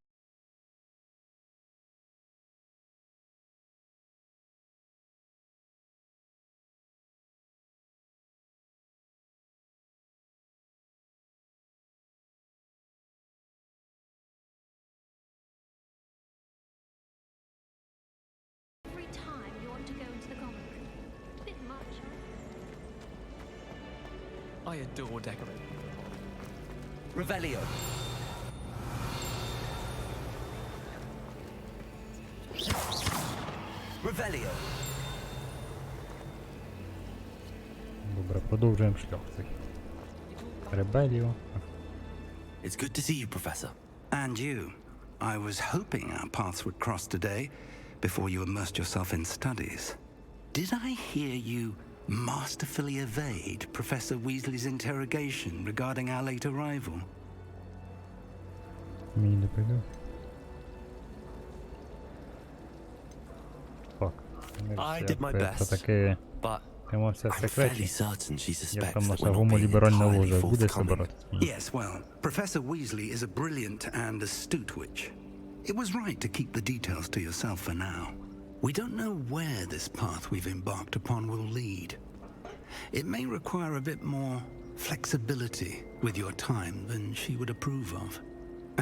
Every time you want to go into the common room. Bit much, huh? I adore decorating. Revelio. Revelio. Добре, продовжуємо шлях цей. Ребеліо. It's good to see you, Professor. And you. I was hoping our paths would cross today before you immersed yourself in studies. Did I hear you masterfully evade Professor Weasley's interrogation regarding our late arrival? Мені не прийде. Фак. I did my best, Це таке... but Тримався в I'm секреті. fairly certain she Як suspects там that наша we're not being гомоліберальна entirely ложа буде forthcoming. собиратися? Yes, well, Professor Weasley is a brilliant and astute witch. It was right to keep the details to yourself for now. We don't know where this path we've embarked upon will lead. It may require a bit more flexibility with your time than she would approve of.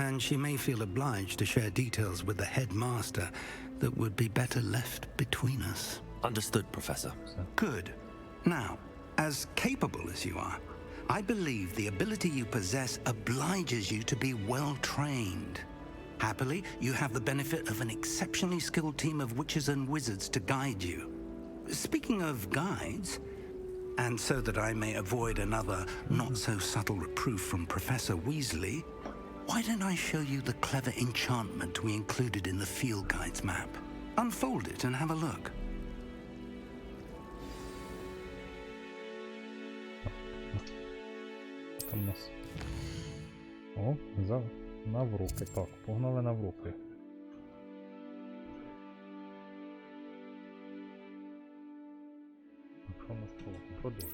And she may feel obliged to share details with the headmaster that would be better left between us. Understood, Professor. Good. Now, as capable as you are, I believe the ability you possess obliges you to be well trained. Happily, you have the benefit of an exceptionally skilled team of witches and wizards to guide you. Speaking of guides, and so that I may avoid another not-so-subtle reproof from Professor Weasley, why don't I show you the clever enchantment we included in the field guides map? Unfold it and have a look. Там у нас. О, навруки. Так, погнали навруки. Що у нас було? Продовжуємо.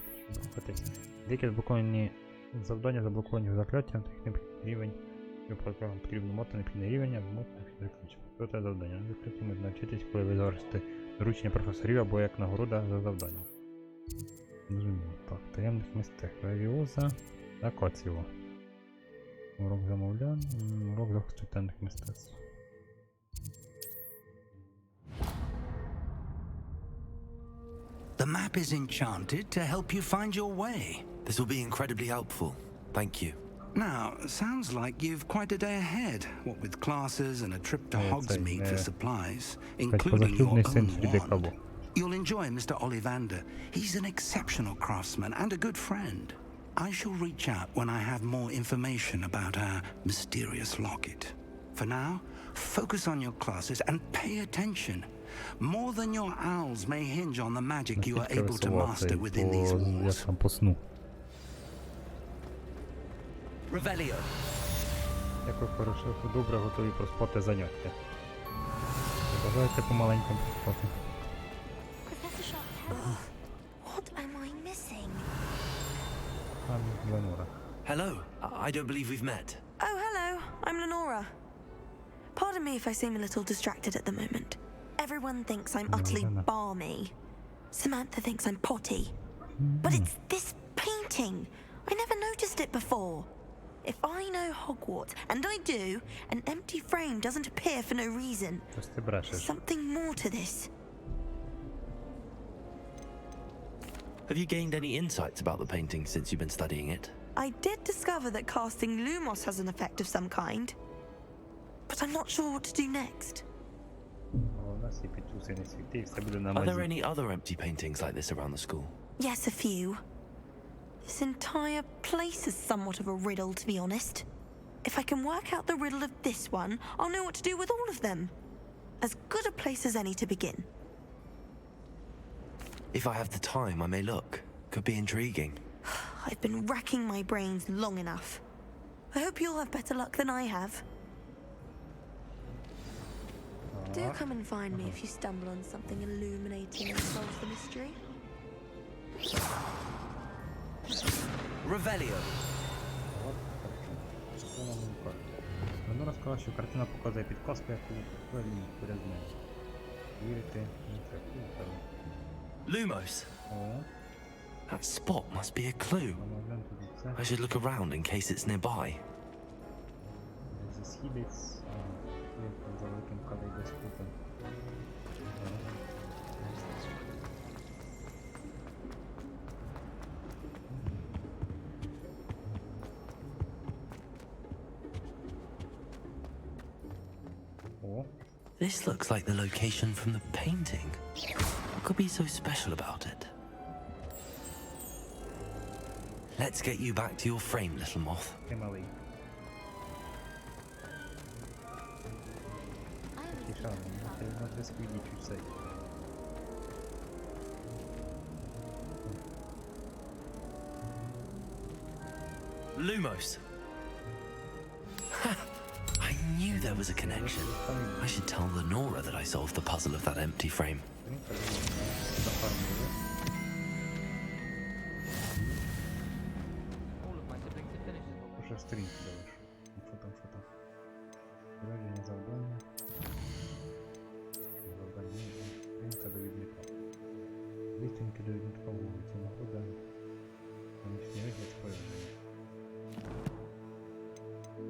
Деякі заблоковані завдання заблоковані в закляттям, необхідний рівень. Вам потрібно мати необхідний рівень, або мати необхідний ключ. Це завдання. На закритті можна навчитись, коли ви завершите доручення професорів або як нагорода за завдання. Зрозуміло. Так, таємних мистецтв. Левіоза. Акоціо. Урок замовлянь. Урок захисту таємних мистецтв. The map is enchanted to help you find your way. This will be incredibly helpful. Thank you. Now, sounds like you've quite a day ahead, what with classes and a trip to Hogsmeade for supplies, including your own wand. You'll enjoy Mr. Ollivander. He's an exceptional craftsman and a good friend. I shall reach out when I have more information about our mysterious locket. For now, focus on your classes and pay attention. More than your owls may hinge on the magic you are able to master within these walls. Revelio. Як ви хорошо, добре готові проспати заняття. Бажаєте помаленькому проспати. Professor Sharp. What am I missing? Lenora. Hello. I don't believe we've met. Oh, hello. I'm Lenora. Pardon me if I seem a little distracted at the moment. Everyone thinks I'm utterly balmy. Samantha thinks I'm potty. But it's this painting. I never noticed it before. If I know Hogwarts, and I do, an empty frame doesn't appear for no reason. There's something more to this. Have you gained any insights about the painting since you've been studying it? I did discover that casting Lumos has an effect of some kind, but I'm not sure what to do next. Are there any other empty paintings like this around the school? Yes, a few. This entire place is somewhat of a riddle, to be honest. If I can work out the riddle of this one, I'll know what to do with all of them. As good a place as any to begin. If I have the time, I may look. Could be intriguing. I've been racking my brains long enough. I hope you'll have better luck than I have. Do come and find me if you stumble on something illuminating that solves the mystery. Revelio. Воно розказало, що картина показує підказку, яку поряд з нею. Вірити не треба. Lumos. О. That spot must be a clue. I should look around in case it's nearby. Засхідець, за великим калейдоскопом. This looks like the location from the painting. What could be so special about it? Let's get you back to your frame, little moth. Емily. На зв'язку йдіть цей. Lumos. I knew there was a connection. I should tell Lenora that I solved the puzzle of that empty frame. Уже стрінг даєш. Що там? Проведення завдання. Завдання. Стрінка до відмітка. Вістрінки до відмітка вулиці. Нагода. Нічний вигляд спорядження.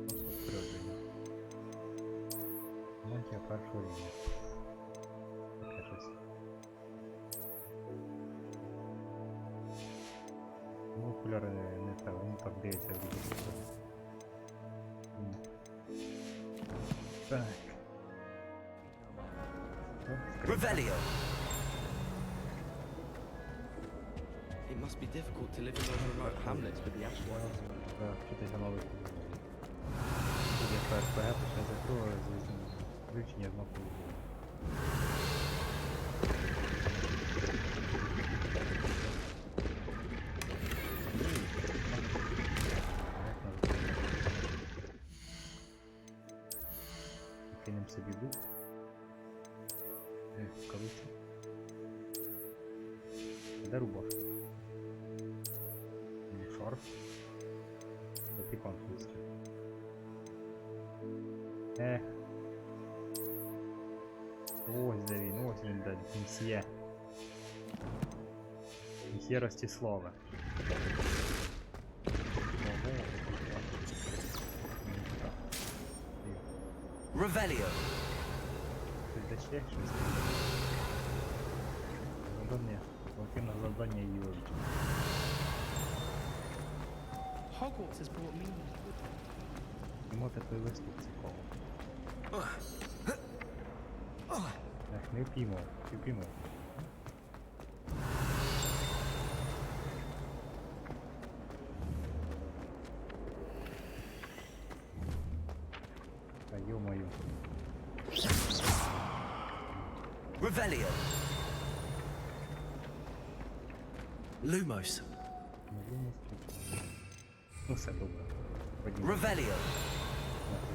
Просто спорядження. Мантія першого рівня. Таке щось. Ну, окуляри не треба, він так дивиться в відео. Так. Revelio. It must be difficult to live in those remote hamlets with the ashwells. Вчитися нових. Буде РПГ, почне закрою, вивчення знаку. Кинем собі бук. Кавиця. Де рубашка? Шарф. Такий конфлікт. Ось він де, мсьє. Мсьє Ростиславе. Revelio. Ще щось. Завдання. Волкине завдання її вивчити. Hogwarts has brought me. Йому такий виступ цікаво. Не впіймав. Та ё-моё. Revelio. Lumos. Ну все добре. Revelio.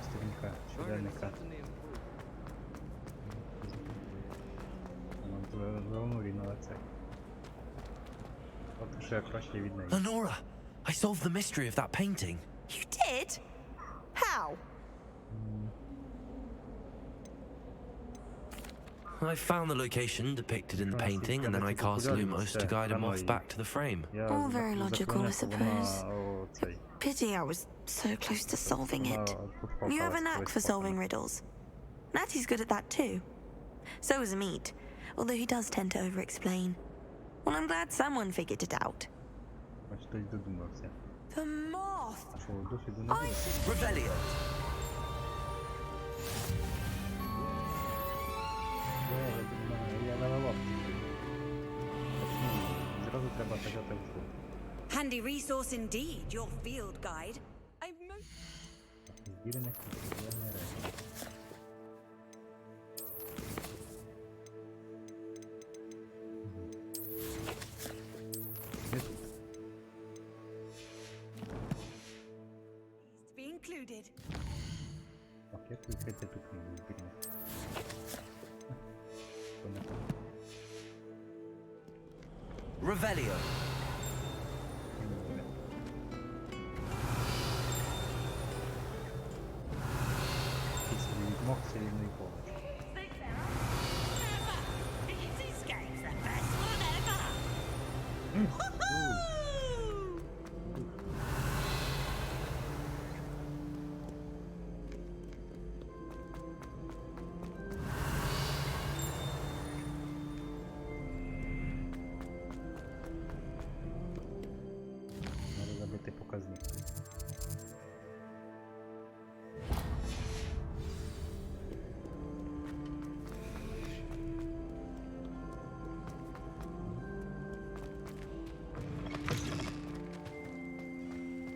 Сторінка щоденника. Заунурі на лице. От ще краще від неї. Lenora, I solved the mystery of that painting. You did? How? I found the location depicted in the painting, and then I cast Lumos to guide him off back to the frame. All very logical, I suppose. Pity I was so close to solving it. You have a knack for solving riddles. Natty's good at that too. So is Amit, although he does tend to over-explain. Well, I'm glad someone figured it out. The moth! Revelio. Handy resource indeed, your field guide. I'm most... being included. Так, як відкрити ту книгу, блін. Revelio. Якийсь відмок цивільної помочі. This game's the best one ever! Треба забити показник.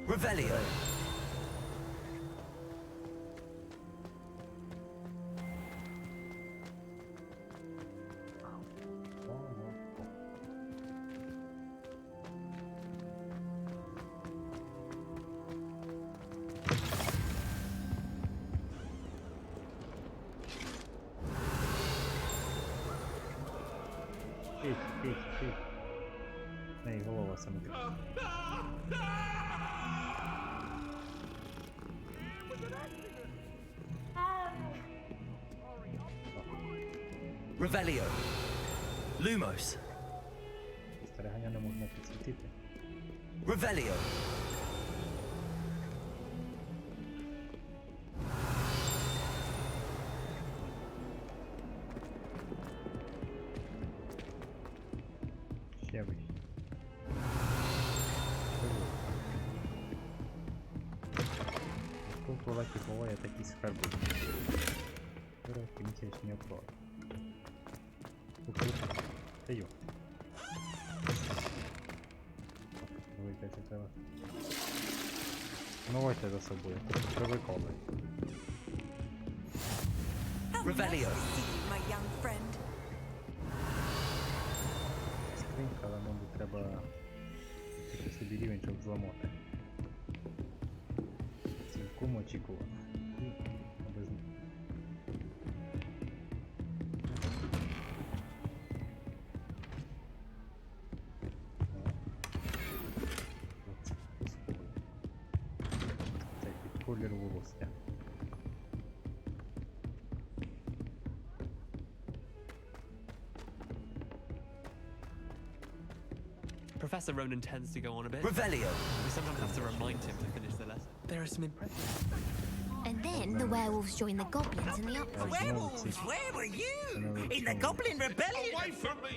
Revelio. Фіть. В неї голова саме така. Revelio. Lumos. Спостерігання не можна підсвітити. Revelio. Ще вище. Тут туалеті буває такі скарби. Місячні опори. Це йо. Велика це треба. Ну ось за собою, привикали. Revelio. My young friend. Скринька, але мабуть треба тільки собі рівень, щоб зламати. Цілком очікувано. Без них. Це під колір волосся. Professor Ronan tends to go on a bit. Revelio. We sometimes have to remind him to finish the lesson. There are some impressive. And then the werewolves join the goblins in the uproar. Werewolves, where were you? In the Goblin Rebellion? Away from me!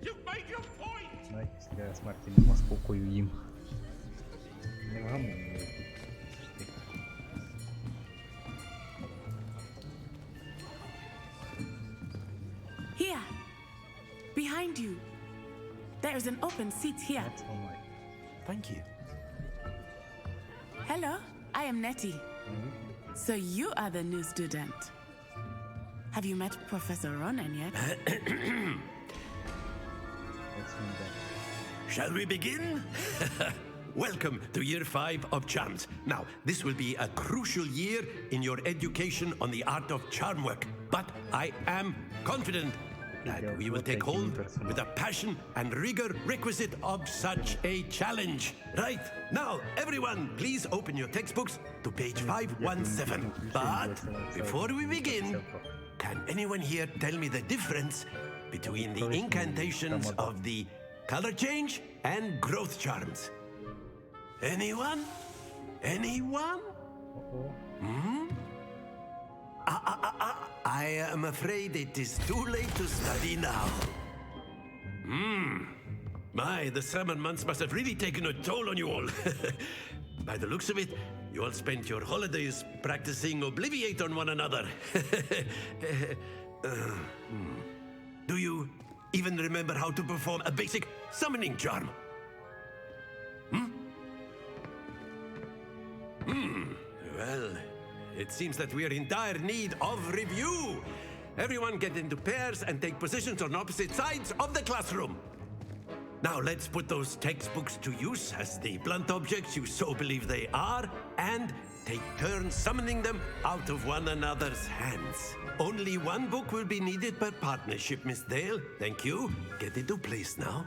You've made your point! Навіть після смерті нема спокою їм. Невгамовно. Here, behind you. There is an open seat here. That's all right. Thank you. Hello, I am Nettie. So you are the new student. Have you met Professor Ronan yet? Shall we begin? Welcome to year 5 of charms. Now, this will be a crucial year in your education on the art of charm work, but I am confident that we will take hold with the passion and rigor requisite of such a challenge. Right, now, everyone, please open your textbooks to page 517. But before we begin, can anyone here tell me the difference between the incantations of the color change and growth charms? Anyone? Anyone? Hmm? I am afraid it is too late to study now. My, the summer months must have really taken a toll on you all. By the looks of it, you all spent your holidays practicing Obliviate on one another. Do you even remember how to perform a basic summoning charm? Well, it seems that we are in dire need of review. Everyone get into pairs and take positions on opposite sides of the classroom. Now let's put those textbooks to use as the blunt objects you so believe they are, and take turns summoning them out of one another's hands. Only one book will be needed per partnership, Miss Dale. Thank you. Get into place now.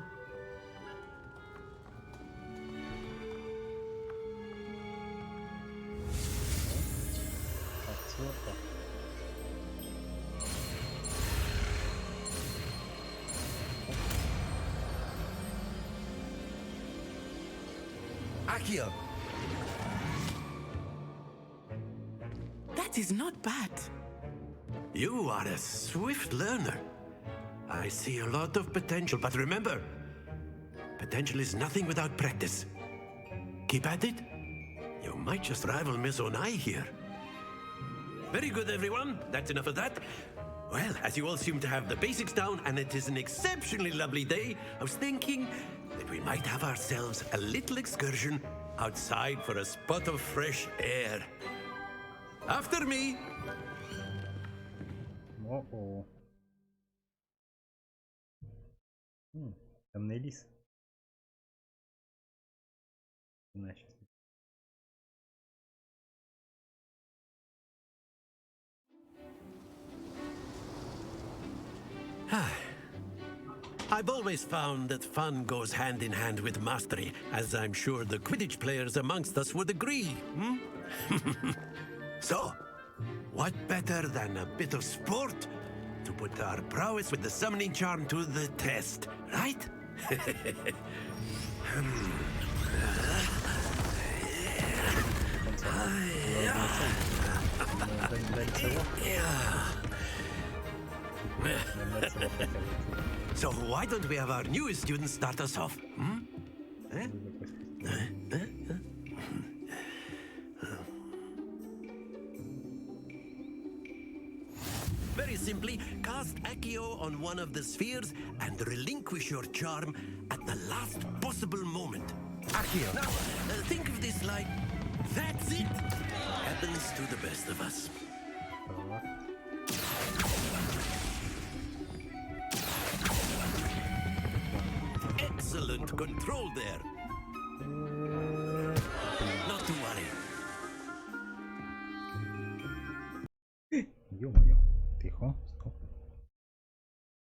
Accio! That is not bad. You are a swift learner. I see a lot of potential, but remember, potential is nothing without practice. Keep at it. You might just rival Miss Onai here. Very good, everyone. That's enough of that. Well, as you all seem to have the basics down, and it is an exceptionally lovely day, I was thinking that we might have ourselves a little excursion outside for a spot of fresh air. After me! О-о. Темний ліс. I've always found that fun goes hand in hand with mastery, as I'm sure the Quidditch players amongst us would agree. So, what better than a bit of sport to put our prowess with the summoning charm to the test, right? So why don't we have our newest student start us off? Very simply, cast Accio on one of the spheres and relinquish your charm at the last possible moment. Accio. Now, think of this like, that's it. Happens to the best of us. Excellent control there.